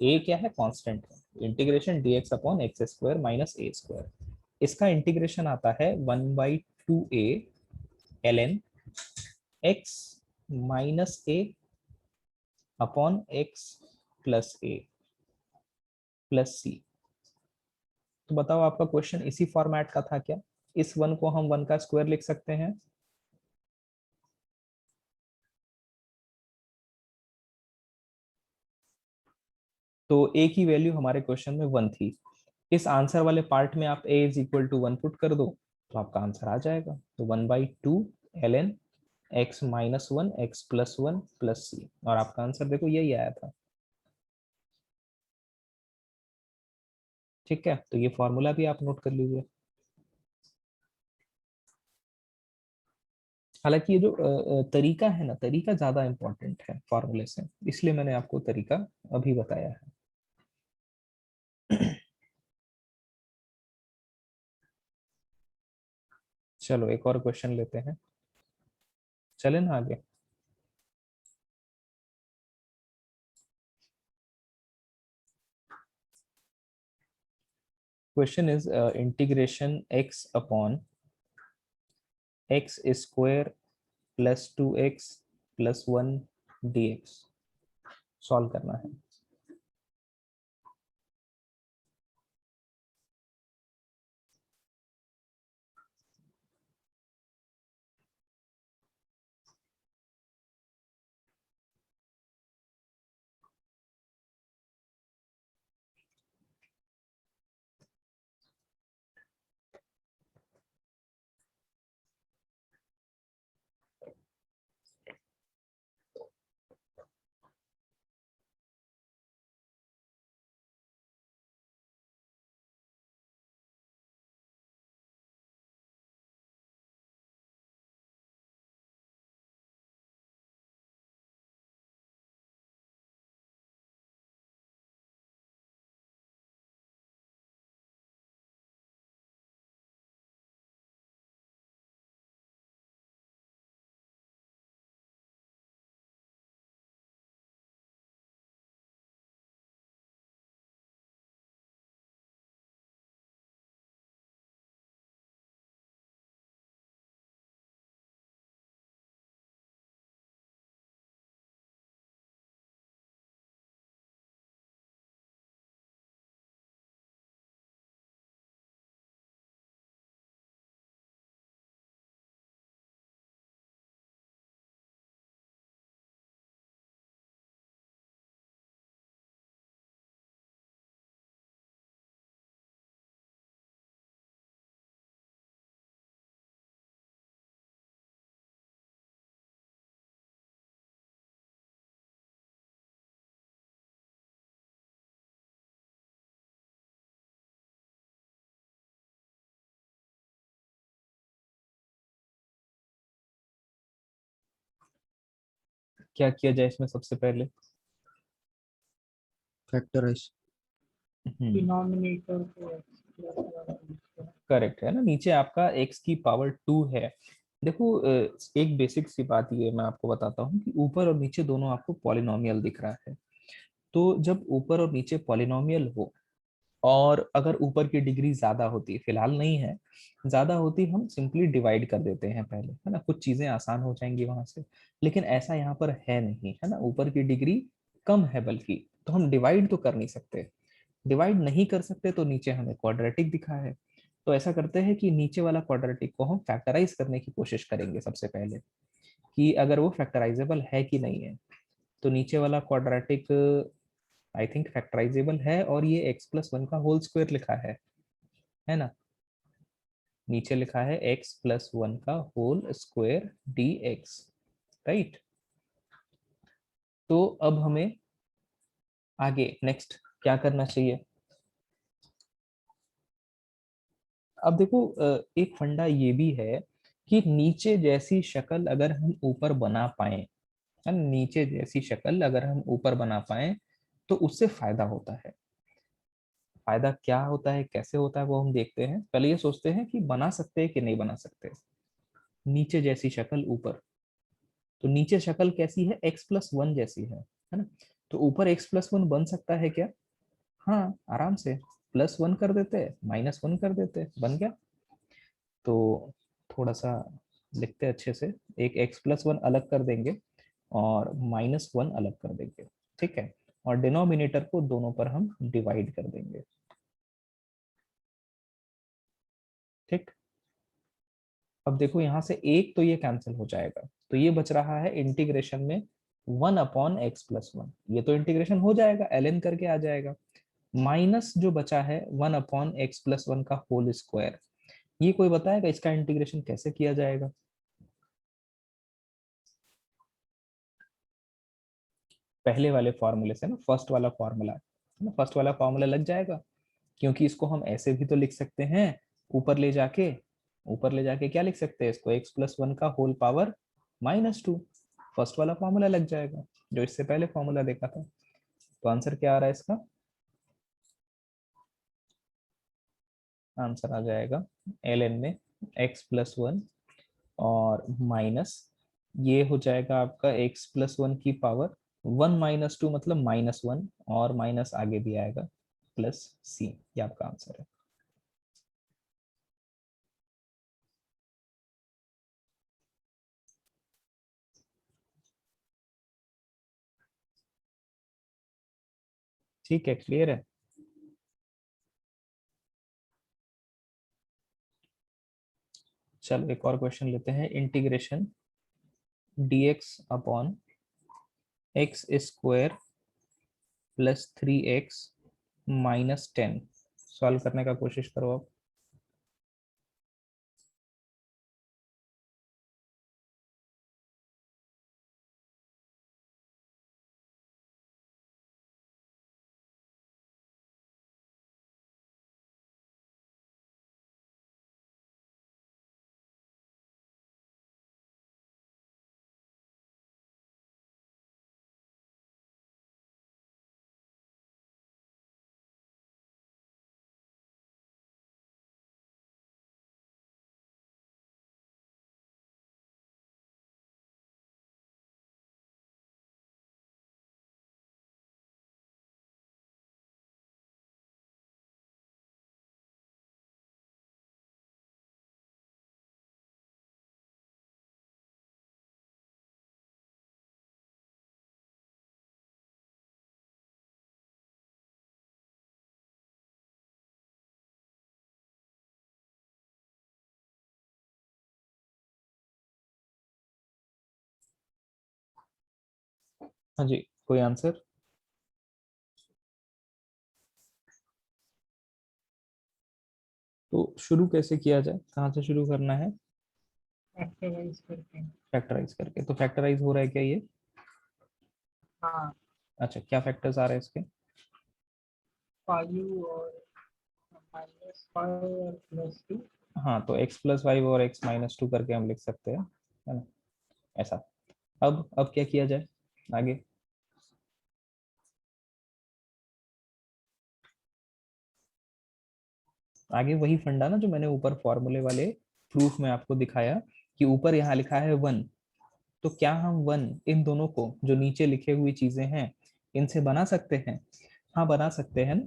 ए क्या है, कांस्टेंट है, integration dx upon x square minus a square, इसका इंटीग्रेशन आता है 1/2a ln x minus a upon x plus a plus c. तो बताओ आपका क्वेश्चन इसी फॉर्मेट का था क्या? इस 1 को हम 1 का स्क्वायर लिख सकते हैं, तो a की वैल्यू हमारे क्वेश्चन में 1 थी। इस आंसर वाले पार्ट में आप a is equal to 1 put कर दो, तो आपका आंसर आ जाएगा। तो 1/2 ln x-1 x+1 प्लस सी, और आपका आंसर देखो यही आया था। ठीक है, तो ये फॉर्मूला भी आप नोट कर लीजिए। हालांकि ये जो तरीका है ना, तरीका ज्यादा इंपॉर्टेंट है फॉर्मूले से, इसलिए मैंने आपको तरीका अभी बताया है। चलो एक और क्वेश्चन लेते हैं, चले ना आगे। Question is integration x upon x square plus 2x plus 1 dx solve करना है। क्या किया जाए इसमें सबसे पहले? फैक्टराइज। डिनोमिनेटर को x प्लस वन। करेक्ट है ना, नीचे आपका x की पावर 2 है। देखो एक बेसिक सी बात ये मैं आपको बताता हूँ कि ऊपर और नीचे दोनों आपको पॉलिनोमियल दिख रहा है। तो जब ऊपर और नीचे पॉलिनोमियल हो और अगर ऊपर की डिग्री ज्यादा होती, फिलहाल नहीं है, ज्यादा होती, हम सिंपली डिवाइड कर देते हैं पहले, है ना, कुछ चीजें आसान हो जाएंगी वहां से। लेकिन ऐसा यहाँ पर है नहीं, है ना, ऊपर की डिग्री कम है बल्कि, तो हम डिवाइड तो कर नहीं सकते। डिवाइड नहीं कर सकते तो नीचे हमें क्वाड्रेटिक दिखा है। तो ऐसा करते हैं कि नीचे वाला क्वाड्रेटिक को हम फैक्टराइज करने की कोशिश करेंगे सबसे पहले, कि अगर वो फैक्टराइजेबल है कि नहीं है। तो नीचे वाला क्वाड्रेटिक आई थिंक फैक्टराइजेबल है, और ये x+1 का होल स्क्वायर लिखा है ना, नीचे लिखा है x+1 का होल स्क्वायर dx, राइट। तो अब हमें आगे नेक्स्ट क्या करना चाहिए? अब देखो एक फंडा ये भी है कि नीचे जैसी शक्ल अगर हम ऊपर बना पाए, है ना, नीचे जैसी शक्ल अगर हम ऊपर बना पाए तो उससे फायदा होता है। फायदा क्या होता है, कैसे होता है, वो हम देखते हैं। पहले ये सोचते हैं कि बना सकते हैं कि नहीं बना सकते नीचे जैसी शक्ल ऊपर। तो नीचे शक्ल कैसी है, x+1 जैसी है ना। तो ऊपर x+1 बन सकता है क्या? हाँ, आराम से +1 कर देते, -1 कर देते, बन गया। तो थोड़ा सा लिखते हैं अच्छे से, एक x+1 अलग कर देंगे और -1 अलग कर देंगे, ठीक है। और डिनोमिनेटर को दोनों पर हम डिवाइड कर देंगे, ठीक। अब देखो यहाँ से एक तो ये कैंसिल हो जाएगा, तो ये बच रहा है इंटीग्रेशन में 1/x+1, ये तो इंटीग्रेशन हो जाएगा, ln करके आ जाएगा। माइनस जो बचा है 1/x+1 का होल स्क्वायर, ये कोई बताएगा इसका इंटीग्रेशन कैसे किया जाएगा? पहले वाले फॉर्मूले से ना, फर्स्ट वाला फॉर्मूला है ना, फर्स्ट वाला फॉर्मूला लग जाएगा। क्योंकि इसको हम ऐसे भी तो लिख सकते हैं, ऊपर ले जाके, ऊपर ले जाके क्या लिख सकते हैं इसको, x+1 का होल पावर -2। फर्स्ट वाला फॉर्मूला लग जाएगा जो इससे पहले फॉर्मूला देखा था। तो आंसर क्या आ रहा है इसका? आंसर आ जाएगा ln में x+1 और माइनस, ये हो जाएगा आपका x+1 की पावर 1 - 2 मतलब -1, और माइनस आगे भी आएगा +c, ये आपका आंसर है। ठीक है, क्लियर है। चलो एक और क्वेश्चन लेते हैं, इंटीग्रेशन dx/x² +3x -10 सॉल्व करने का कोशिश करो आप। हाँ जी, कोई आंसर? तो शुरू कैसे किया जाए, कहाँ से शुरू करना है? फैक्टराइज करके। फैक्टराइज करके। तो फैक्टराइज हो रहा है क्या ये? हाँ, अच्छा, क्या फैक्टर्स आ रहे हैं इसके? 5 और -5 और +2। हाँ, तो x+5 और x -2 करके हम लिख सकते हैं, है ना, ऐसा। अब क्या किया जाए? आगे आगे वही फंडा ना जो मैंने ऊपर फॉर्मूले वाले प्रूफ में आपको दिखाया कि ऊपर यहाँ लिखा है 1, तो क्या हम 1 इन दोनों को जो नीचे लिखे हुई चीजें हैं इनसे बना सकते हैं? हाँ बना सकते हैं।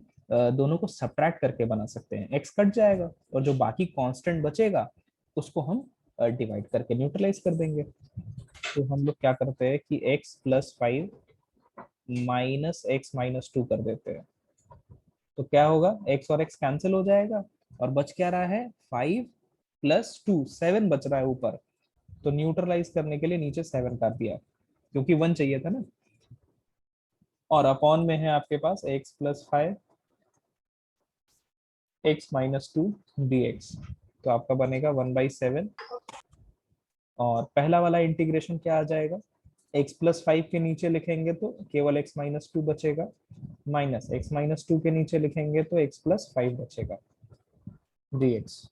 दोनों को सब्ट्रैक्ट करके बना सकते हैं, x कट जाएगा और जो बाकी कांस्टेंट बचेगा उसको हम डिवाइड करके न्यूट्रलाइज कर देंगे। तो हम लोग क्या करते हैं कि x plus 5 minus x minus 2 कर देते हैं। तो क्या होगा, x और x कैंसिल हो जाएगा और बच क्या रहा है 5 प्लस 2, 7 बच रहा है ऊपर। तो न्यूट्रलाइज करने के लिए नीचे 7 कर दिया क्योंकि 1 चाहिए था ना। और अपॉन में है आपके पास x plus 5 x minus 2 dx। तो आपका बनेगा 1/7। और पहला वाला इंटीग्रेशन क्या आ जाएगा, x प्लस 5 के नीचे लिखेंगे तो केवल x माइनस 2 बचेगा, माइनस x माइनस 2 के नीचे लिखेंगे तो x प्लस 5 बचेगा dx।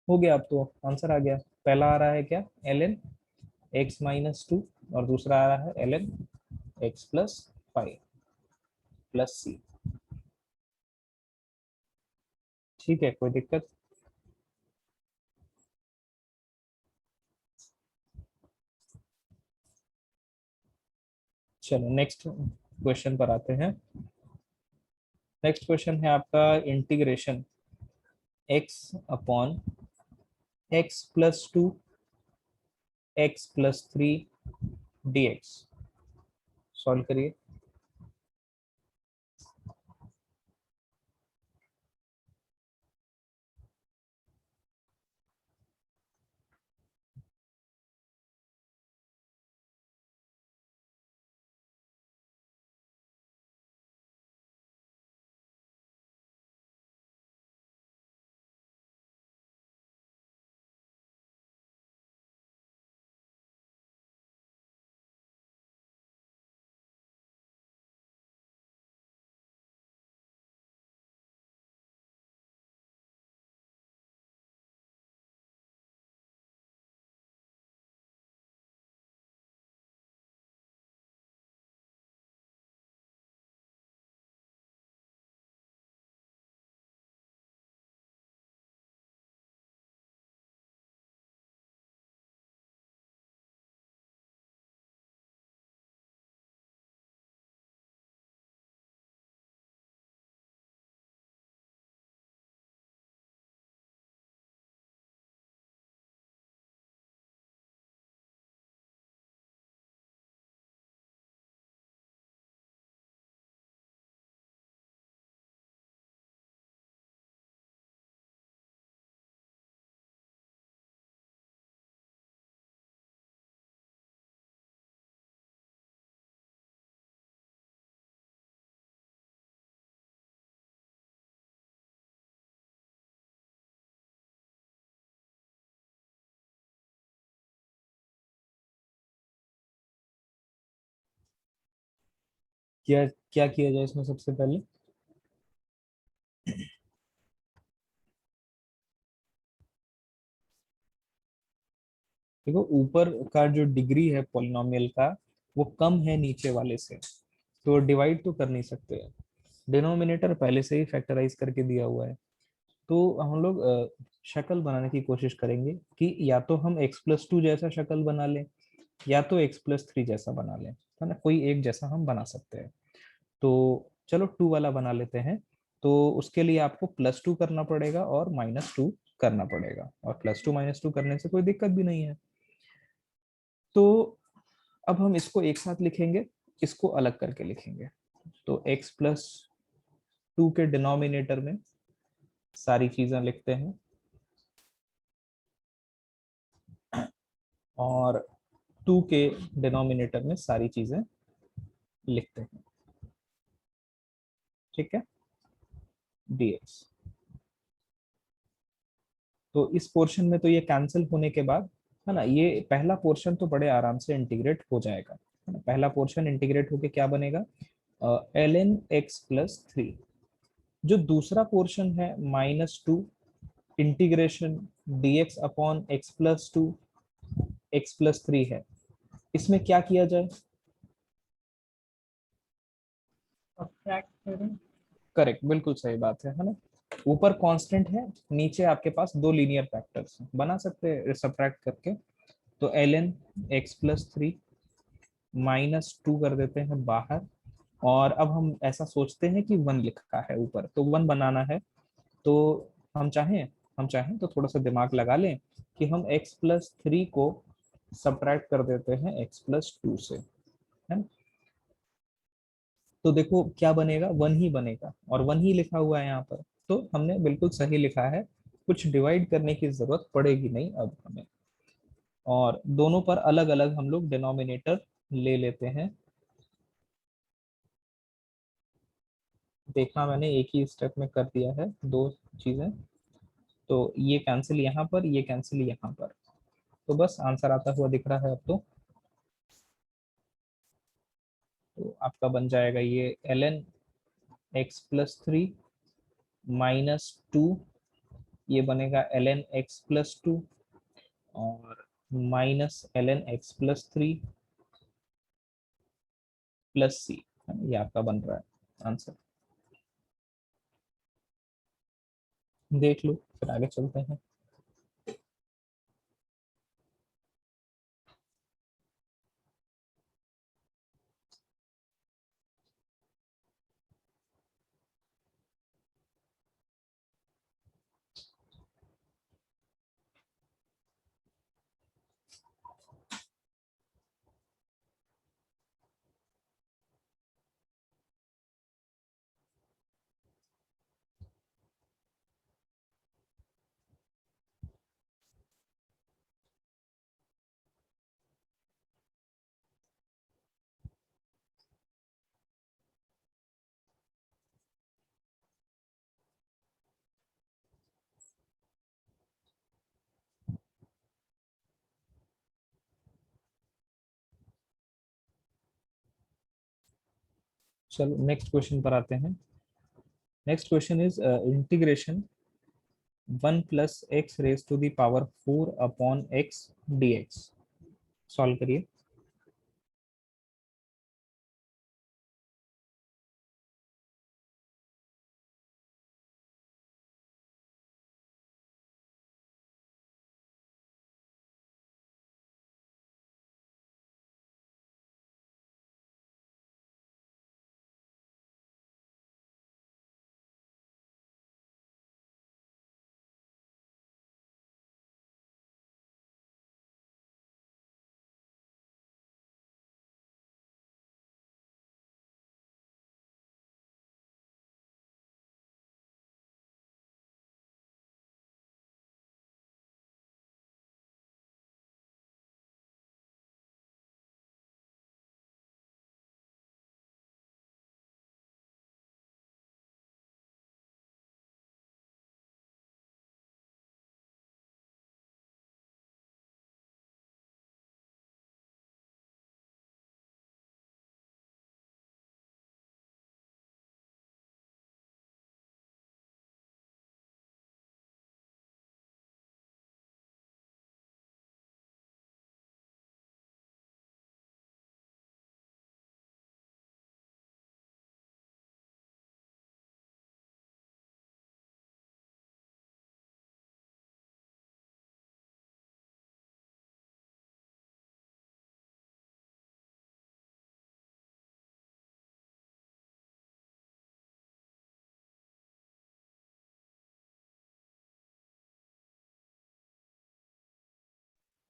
हो गया, अब तो आंसर आ गया। पहला आ रहा है क्या, ln x माइनस 2 और दूसरा आ रहा है ln x plus 5 plus c। ठीक है, कोई दिक्कत? चलो नेक्स्ट क्वेश्चन पर आते हैं। नेक्स्ट क्वेश्चन है आपका integration x upon x plus 2 x plus 3 dx। Solve करिए। क्या क्या किया जाए इसमें सबसे पहले? देखो ऊपर का जो डिग्री है पॉलिनोमियल का वो कम है नीचे वाले से, तो डिवाइड तो कर नहीं सकते। डिनोमिनेटर पहले से ही फैक्टराइज करके दिया हुआ है। तो हम लोग शक्ल बनाने की कोशिश करेंगे कि या तो हम x प्लस 2 जैसा शक्ल बना लें या तो x प्लस 3 जैसा बना लें, है ना, कोई एक जैसा हम बना सकते हैं। तो चलो 2 वाला बना लेते हैं। तो उसके लिए आपको +2 करना पड़ेगा और -2 करना पड़ेगा, और +2 -2 करने से कोई दिक्कत भी नहीं है। तो अब हम इसको एक साथ लिखेंगे, इसको अलग करके लिखेंगे। तो x प्लस 2 के डिनोमिनेटर में सारी चीजें लिखते हैं और 2 के डिनोमिनेटर में सारी चीजें लिखते हैं। ठीक है, dx। तो इस पोर्शन में तो ये कैंसिल होने के बाद, है ना, ये पहला पोर्शन तो बड़े आराम से इंटीग्रेट हो जाएगा, है ना। पहला पोर्शन इंटीग्रेट होके क्या बनेगा, ln x प्लस 3। जो दूसरा पोर्शन है -2 integration dx upon x plus 2 x plus 3 है, इसमें क्या किया जाए? सब्ट्रैक्ट करें। करेक्ट, बिल्कुल सही बात है ना। ऊपर कांस्टेंट है, नीचे आपके पास दो लीनियर फैक्टर्स हैं, बना सकते हैं सब्ट्रैक्ट करके। तो ln x+3 -2 कर देते हैं बाहर। और अब हम ऐसा सोचते हैं कि 1 लिखा है ऊपर, तो 1 बनाना है। तो हम चाहें हम चाहें तो थोड़ा सा दिमाग लगा लें कि हम x+3 को सब्ट्रैक्ट कर देते हैं x+2 से, है ना। तो देखो क्या बनेगा, 1 ही बनेगा, और 1 ही लिखा हुआ है यहाँ पर। तो हमने बिल्कुल सही लिखा है, कुछ डिवाइड करने की जरूरत पड़ेगी नहीं अब हमें। और दोनों पर अलग अलग हम लोग डिनोमिनेटर ले लेते हैं। देखना मैंने एक ही स्टेप में कर दिया है दो चीजें। तो ये कैंसिल यहाँ पर, ये कैंसिल यहाँ पर, तो बस आंसर आता हुआ दिख रहा है अब तो आपका बन जाएगा ये ln x+3 -2, ये बनेगा ln x+2 और minus ln x+3 plus c, ये आपका बन रहा है आंसर। देख लो, फिर आगे चलते हैं। चलो नेक्स्ट क्वेश्चन पर आते हैं। Next question is integration 1 + x⁴ upon x dx। Solve करिए।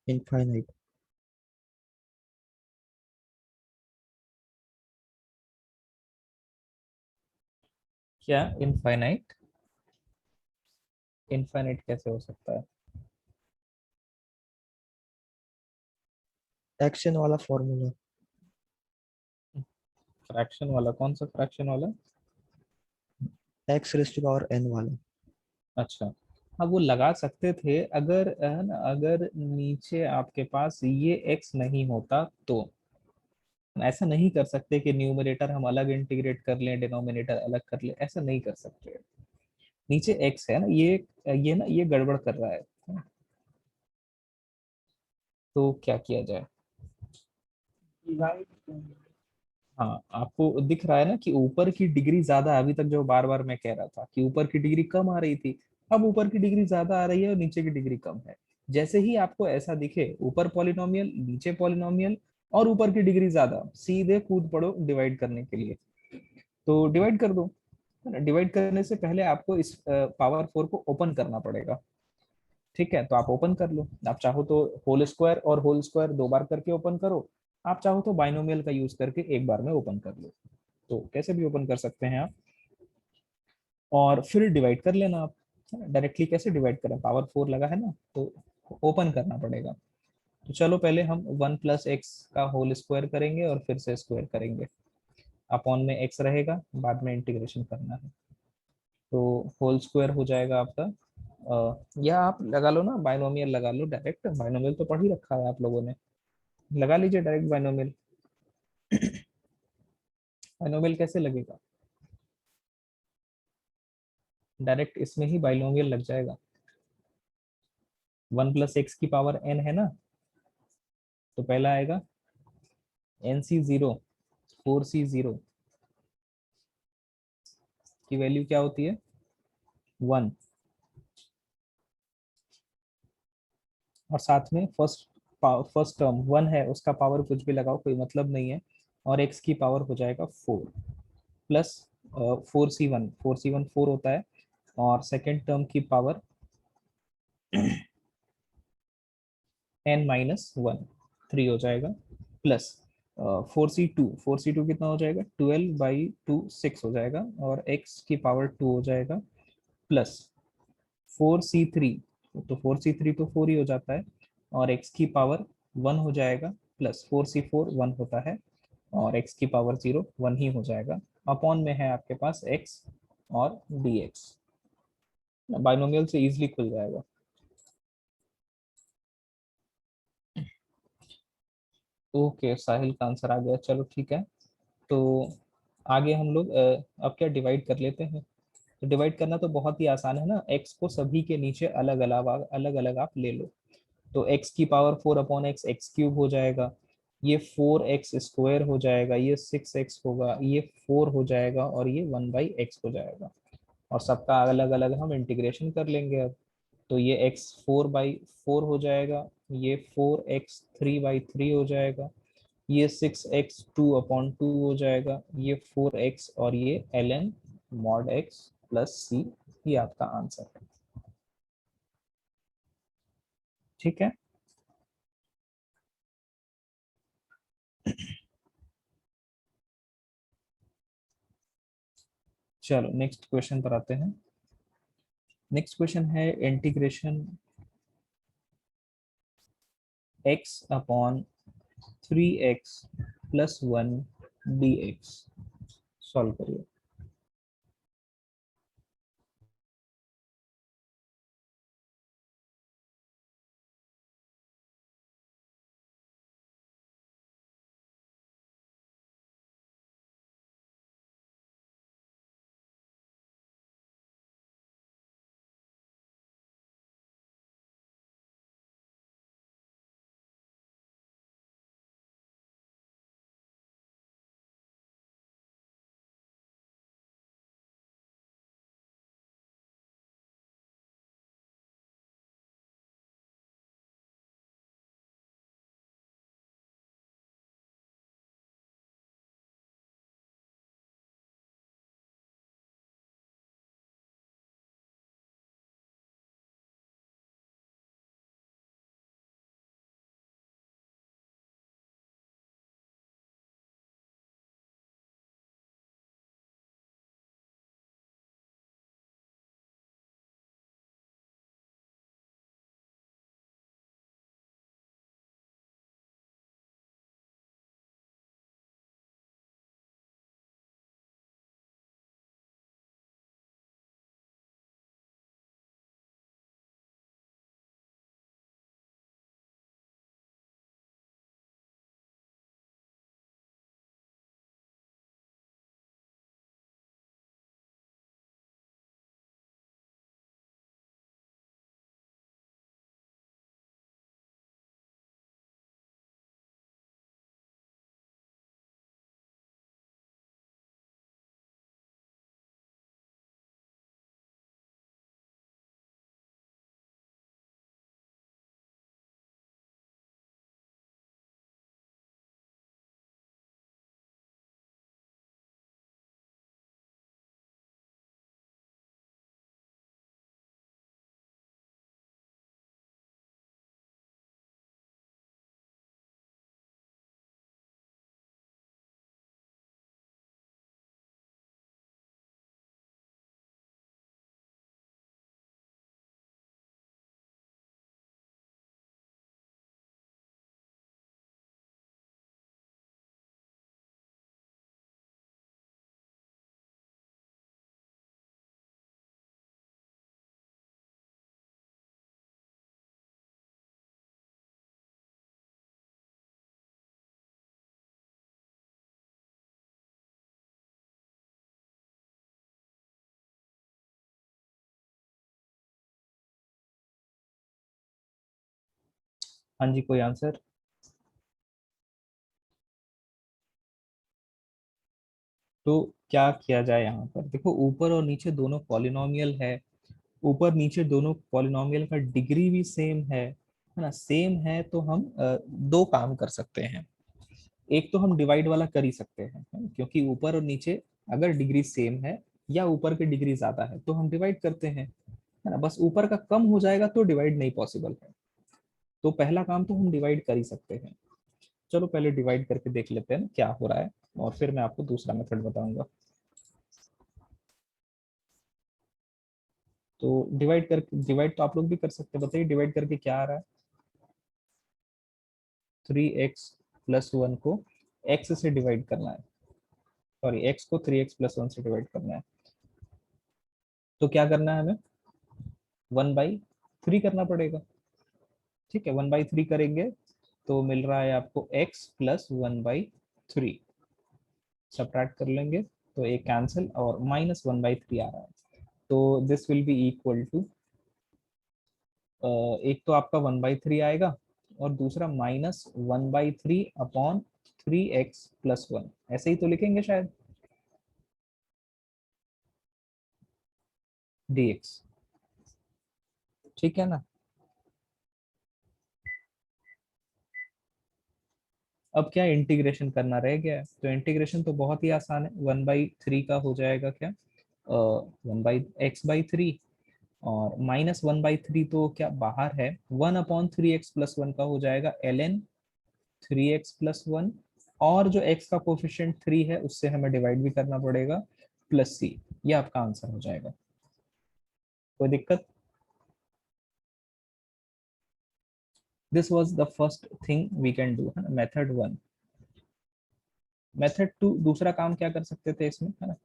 infinite, क्या इनफाइनाइट? इनफाइनाइट कैसे हो सकता है? एक्शन वाला फॉर्मूला, फ्रैक्शन वाला? कौन सा फ्रैक्शन वाला? x⁴n वाला। अच्छा, हाँ वो लगा सकते थे अगर है ना, अगर नीचे आपके पास ये x नहीं होता तो। ऐसा नहीं कर सकते कि न्यूमरेटर हम अलग इंटीग्रेट कर लें, डिनोमिनेटर अलग कर लें, ऐसा नहीं कर सकते। नीचे x है ना, ये ना ये गड़बड़ कर रहा है। तो क्या किया जाए? डिवाइड हाँ, आपको दिख रहा है ना कि ऊपर की डिग्री ज्यादा है। अभी तक जो बार बार मैं कह रहा था कि ऊपर की डिग्री कम आ रही थी, अब ऊपर की डिग्री ज्यादा आ रही है और नीचे की डिग्री कम है। जैसे ही आपको ऐसा दिखे, ऊपर पॉलिनोमियल, नीचे पॉलिनोमियल और ऊपर की डिग्री ज्यादा, सीधे कूद पड़ो डिवाइड करने के लिए। तो डिवाइड कर दो। डिवाइड करने से पहले आपको इस पावर 4 को ओपन करना पड़ेगा। ठीक है, तो आप ओपन कर लो। आप चाहो तो होल स्क्वायर और होल स्क्वायर दो बार करके ओपन करो, आप चाहो तो बाइनोमियल का यूज करके एक बार में ओपन कर लो। तो कैसे भी ओपन कर सकते हैं आप, और फिर डिवाइड कर लेना आप। डायरेक्टली कैसे डिवाइड करें, पावर 4 लगा है ना, तो ओपन करना पड़ेगा। तो चलो पहले हम 1 + x का होल स्क्वायर करेंगे और फिर से स्क्वायर करेंगे। अपॉन में x रहेगा, बाद में इंटीग्रेशन करना है। तो होल स्क्वायर हो जाएगा आपका, या आप लगा लो ना, बाइनोमियल लगा लो डायरेक्ट। बाइनोमियल तो पढ़ ही रखा है आप लोगों ने, लगा लीजिए डायरेक्ट बाइनोमियल। बाइनोमियल कैसे लगेगा, डायरेक्ट इसमें ही बाइनोमियल लग जाएगा। 1 + x की पावर n है ना, तो पहला आएगा nc0, 4c0 की वैल्यू क्या होती है 1, और साथ में फर्स्ट टर्म 1 है, उसका पावर कुछ भी लगाओ, कोई मतलब नहीं है, और x की पावर हो जाएगा 4 प्लस 4c1, 4c1 4 होता है, और सेकेंड टर्म की पावर n-1 3 हो जाएगा, प्लस 4c2, 4c2 कितना हो जाएगा 12/2 6 हो जाएगा, और x की पावर 2 हो जाएगा, प्लस 4c3, तो 4c3 तो 4 ही हो जाता है, और x की पावर 1 हो जाएगा, प्लस 4c4 1 होता है, और x की पावर 0 1 ही हो जाएगा। अपॉन में है आपके पास x और dx, बाइनोमियल से इजीली खुल जाएगा। ओके, साहिल का आंसर आ गया, चलो ठीक है। तो आगे हम लोग अब क्या डिवाइड कर लेते हैं। तो डिवाइड करना तो बहुत ही आसान है ना, x को सभी के नीचे अलग अलग आप ले लो। तो x की पावर 4/x x³ हो जाएगा, ये 4x² हो जाएगा, ये 6x होगा, ये 4 हो जाएगा, और ये 1/x हो जाएगा। और सबका अलग अलग हम इंटीग्रेशन कर लेंगे अब। तो ये x 4/4 हो जाएगा, ये 4x 3/3 हो जाएगा, ये 6x 2/2 हो जाएगा, ये 4x, और ये ln mod x plus c, ये आपका आंसर है। ठीक है, चलो नेक्स्ट क्वेश्चन पर आते हैं। नेक्स्ट क्वेश्चन है इंटीग्रेशन x/3x + 1 dx। सॉल्व करिए। हाँ जी, कोई आंसर? तो क्या किया जाए यहाँ पर? देखो ऊपर और नीचे दोनों पॉलिनोमियल है, ऊपर नीचे दोनों पॉलिनोमियल का डिग्री भी सेम है ना, सेम है, तो हम दो काम कर सकते हैं। एक तो हम डिवाइड वाला कर ही सकते हैं, है ना? क्योंकि ऊपर और नीचे अगर डिग्री सेम है या ऊपर की डिग्री ज्यादा है तो हम डिवाइड करते हैं, है ना। बस ऊपर का कम हो जाएगा तो डिवाइड नहीं पॉसिबल है। तो पहला काम तो हम डिवाइड कर ही सकते हैं। चलो पहले डिवाइड करके देख लेते हैं ना क्या हो रहा है, और फिर मैं आपको दूसरा मेथड बताऊंगा। तो डिवाइड तो आप लोग भी कर सकते हैं, बताइए डिवाइड करके क्या आ रहा है? 3x+1 को x से डिवाइड करना है, सॉरी x को 3x+1 से डिवाइड करना है। तो क्या करना है हमें? 1/3 करना पड़ेगा। ठीक है, 1/3 करेंगे तो मिल रहा है आपको x+1/3। सब्ट्रैक्ट कर लेंगे तो एक कैंसिल और -1/3 आ रहा है। तो this will be equal to, एक तो आपका 1/3 आएगा और दूसरा -1/3/3x+1, ऐसे ही तो लिखेंगे शायद, dx। ठीक है ना। अब क्या इंटीग्रेशन करना रह गया है? तो इंटीग्रेशन तो बहुत ही आसान है, 1/3 का हो जाएगा क्या, 1/x/3, और -1/3 तो क्या बाहर है, 1/3x+1 का हो जाएगा ln 3x+1, और जो x का कोफिशिएंट 3 है उससे हमें डिवाइड भी करना पड़ेगा, +c। ये आपका आंसर हो जाएगा। कोई दिक्कत? This was the first thing we can do, है ना, मेथड 1। मेथड 2, दूसरा काम क्या कर सकते थे इसमें, है ना,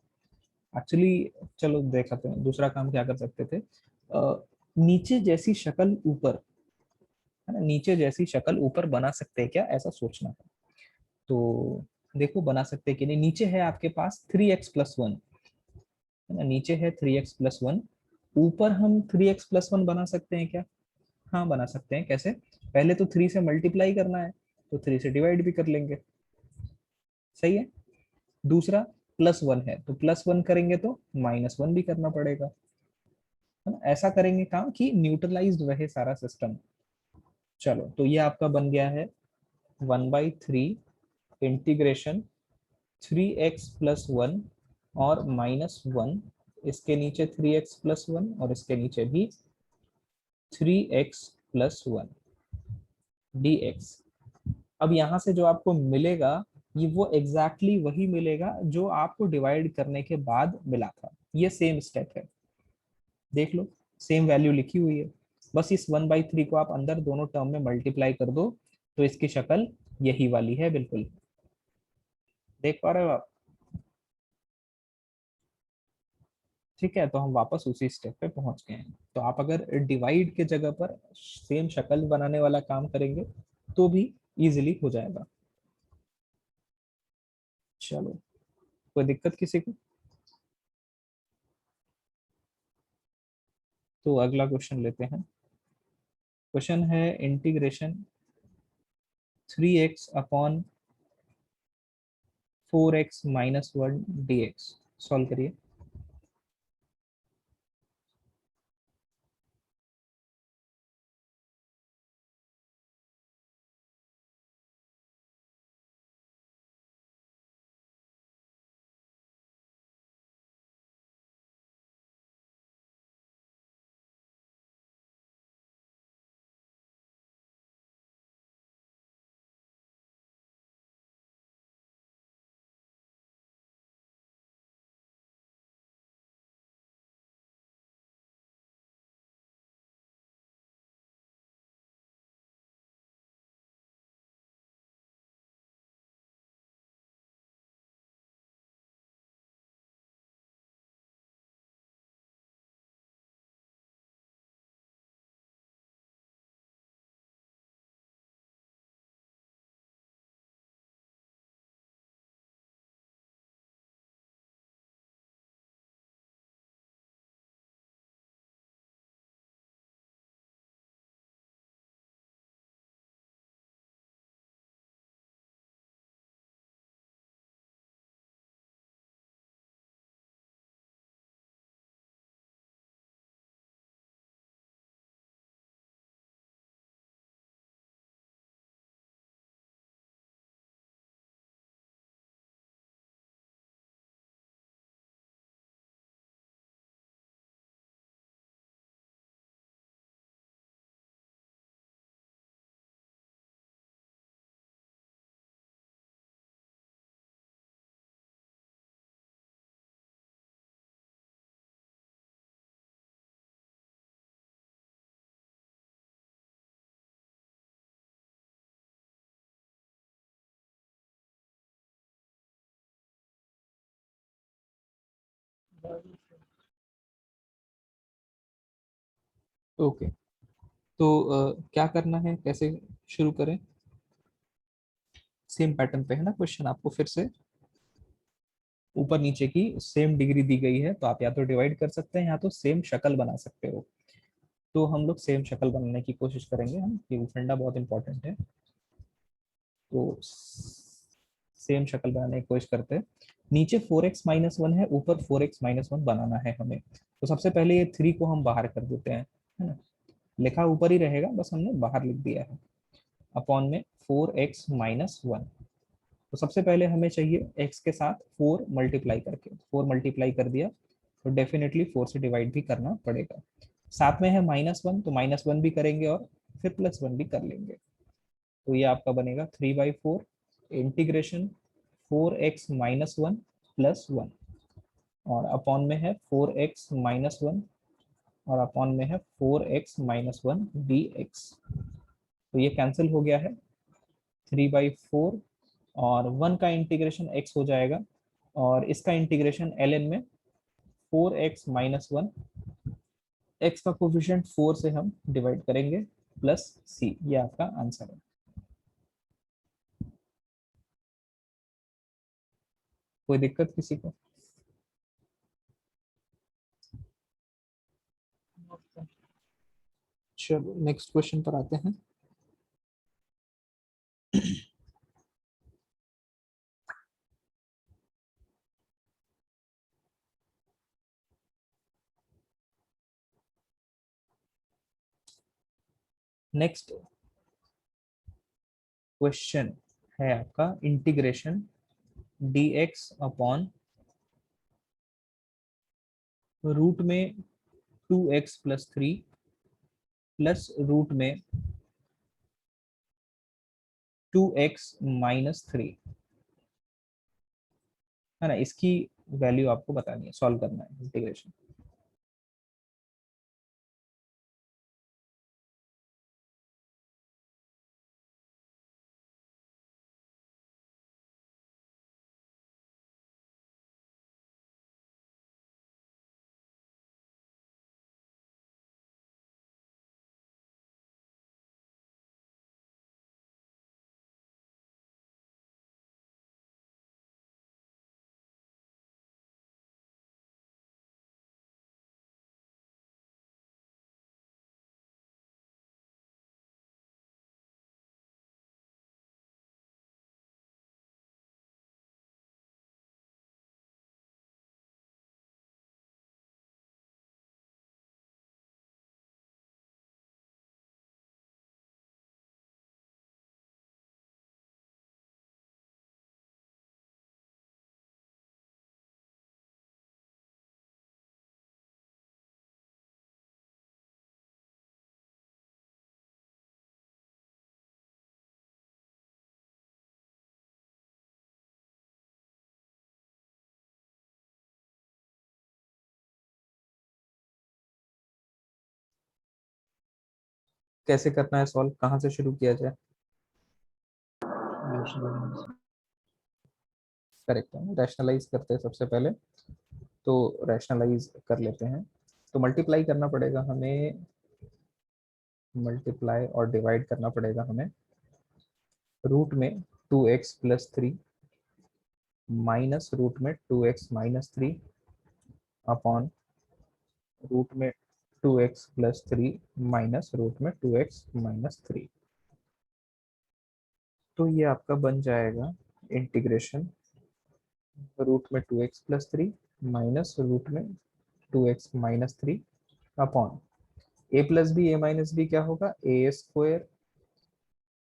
एक्चुअली चलो देखते हैं दूसरा काम क्या कर सकते थे। नीचे जैसी शक्ल ऊपर, है ना, नीचे जैसी शक्ल ऊपर बना सकते हैं क्या, ऐसा सोचना है। तो देखो बना सकते हैं कि नहीं। नीचे है आपके पास 3x+1, है ना, नीचे है 3x+1, ऊपर हम 3x+1 बना सकते हैं क्या? हाँ बना सकते हैं। कैसे? पहले तो 3 से मल्टीप्लाई करना है, तो 3 से डिवाइड भी कर लेंगे, सही है। दूसरा +1 है तो +1 करेंगे तो -1 भी करना पड़ेगा, है ना। ऐसा करेंगे काम कि न्यूट्रलाइज्ड रहे सारा सिस्टम। चलो तो ये आपका बन गया है 1/3 इंटीग्रेशन 3x+1 और -1, इसके नीचे 3x+1 और इसके नीचे भी 3x+1 dx। अब यहाँ से जो आपको मिलेगा ये वो एग्जैक्टली वही मिलेगा जो आपको डिवाइड करने के बाद मिला था। ये सेम स्टेप है, देख लो, सेम वैल्यू लिखी हुई है। बस इस 1/3 को आप अंदर दोनों टर्म में मल्टीप्लाई कर दो तो इसकी शक्ल यही वाली है बिल्कुल। देख पा रहे हो आप? ठीक है, तो हम वापस उसी स्टेप पे पहुंच गए हैं। तो आप अगर डिवाइड के जगह पर सेम शक्ल बनाने वाला काम करेंगे तो भी इजीली हो जाएगा। चलो, कोई दिक्कत किसी को? तो अगला क्वेश्चन लेते हैं। क्वेश्चन है इंटीग्रेशन 3x/4x-1 dx। सॉल्व करिए। ओके, तो क्या करना है, कैसे शुरू करें? सेम पैटर्न पे है ना क्वेश्चन, आपको फिर से ऊपर नीचे की सेम डिग्री दी गई है, तो आप या तो डिवाइड कर सकते हैं या तो सेम शक्ल बना सकते हो। तो हम लोग सेम शक्ल बनाने की कोशिश करेंगे, हम ये फंडा बहुत इंपॉर्टेंट है। तो सेम शक्ल बनाने की कोशिश करते हैं। नीचे 4x-1 है, ऊपर 4x-1 बनाना है हमें। तो सबसे पहले ये 3 को हम बाहर कर देते हैं, है ना। लिखा ऊपर ही रहेगा, बस हमने बाहर लिख दिया है। अपॉन में 4x-1। तो सबसे पहले हमें चाहिए x के साथ 4 मल्टीप्लाई करके, 4 मल्टीप्लाई कर दिया तो डेफिनेटली 4 से डिवाइड भी करना पड़ेगा। साथ में है -1, तो -1 भी करेंगे और फिर +1 भी कर लेंगे। तो ये आपका बनेगा 3/4 इंटीग्रेशन 4x-1 +1, और अपॉन में है 4x-1, और अपॉन में है 4x-1 dx। तो ये कैंसिल हो गया है, 3/4, और 1 का इंटीग्रेशन x हो जाएगा, और इसका इंटीग्रेशन ln में 4x-1, x का कोफिशिएंट 4 से हम डिवाइड करेंगे प्लस c। ये आपका आंसर है। कोई दिक्कत किसी को? चलो नेक्स्ट क्वेश्चन पर आते हैं। नेक्स्ट क्वेश्चन है आपका इंटीग्रेशन dx अपॉन रूट में 2x+3 प्लस रूट में 2x-3, है ना। इसकी वैल्यू आपको बतानी है, सॉल्व करना है इंटीग्रेशन। कैसे करना है सॉल्व, कहाँ से शुरू किया जाए? करेक्ट है, रैशनलाइज करते हैं सबसे पहले। तो रैशनलाइज कर लेते हैं, तो मल्टीप्लाई करना पड़ेगा हमें, मल्टीप्लाई और डिवाइड करना पड़ेगा हमें। रूट में 2x+3 माइनस रूट में 2x-3 अपॉन रूट में 2x+3 माइनस रूट में 2x-3। तो ये आपका बन जाएगा इंटीग्रेशन रूट में 2x+3 माइनस रूट में 2x-3 अपॉन a+b क्या होगा, a²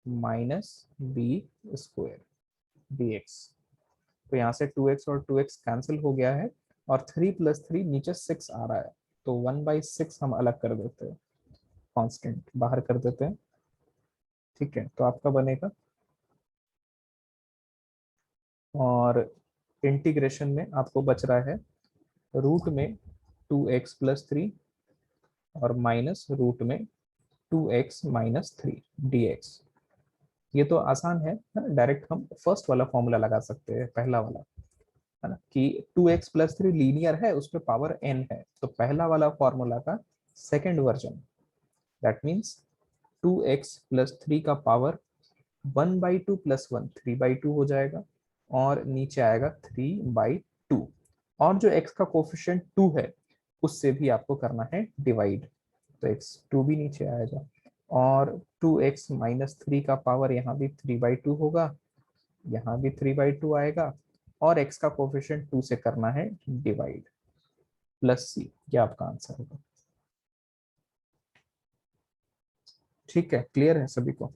माइनस b² dx। तो यहाँ से 2x और 2x कैंसिल हो गया है, और 3+3 नीचे 6 आ रहा है, तो 1/6 हम अलग कर देते हैं, कांस्टेंट बाहर कर देते हैं। ठीक है, तो आपका बनेगा, और इंटीग्रेशन में आपको बच रहा है रूट में 2x+3 और माइनस रूट में 2x-3 dx। ये तो आसान है ना, डायरेक्ट हम फर्स्ट वाला फॉर्मूला लगा सकते हैं, पहला वाला। है ना, कि 2x प्लस 3 लीनियर है, उस पर पावर n है, तो पहला वाला फॉर्मूला का second version, that means 2x plus 3 का पावर 1/2 प्लस 1 3/2 हो जाएगा, और नीचे आएगा 3/2, और जो x का कोफिशिएंट 2 है उससे भी आपको करना है डिवाइड, तो x2 भी नीचे आएगा, और 2x माइनस 3 का पावर यहाँ भी 3/2 होगा, यहाँ भी 3/2 आएगा, और x का कोफिशिएंट 2 से करना है डिवाइड, प्लस c, ये आपका आंसर होगा। ठीक है, क्लियर है सभी को?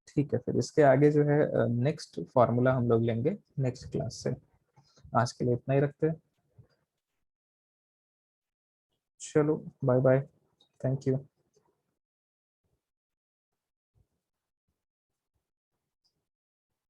ठीक है, फिर इसके आगे जो है नेक्स्ट फार्मूला हम लोग लेंगे नेक्स्ट क्लास से। आज के लिए इतना ही रखते हैं। चलो बाय बाय, थैंक यू।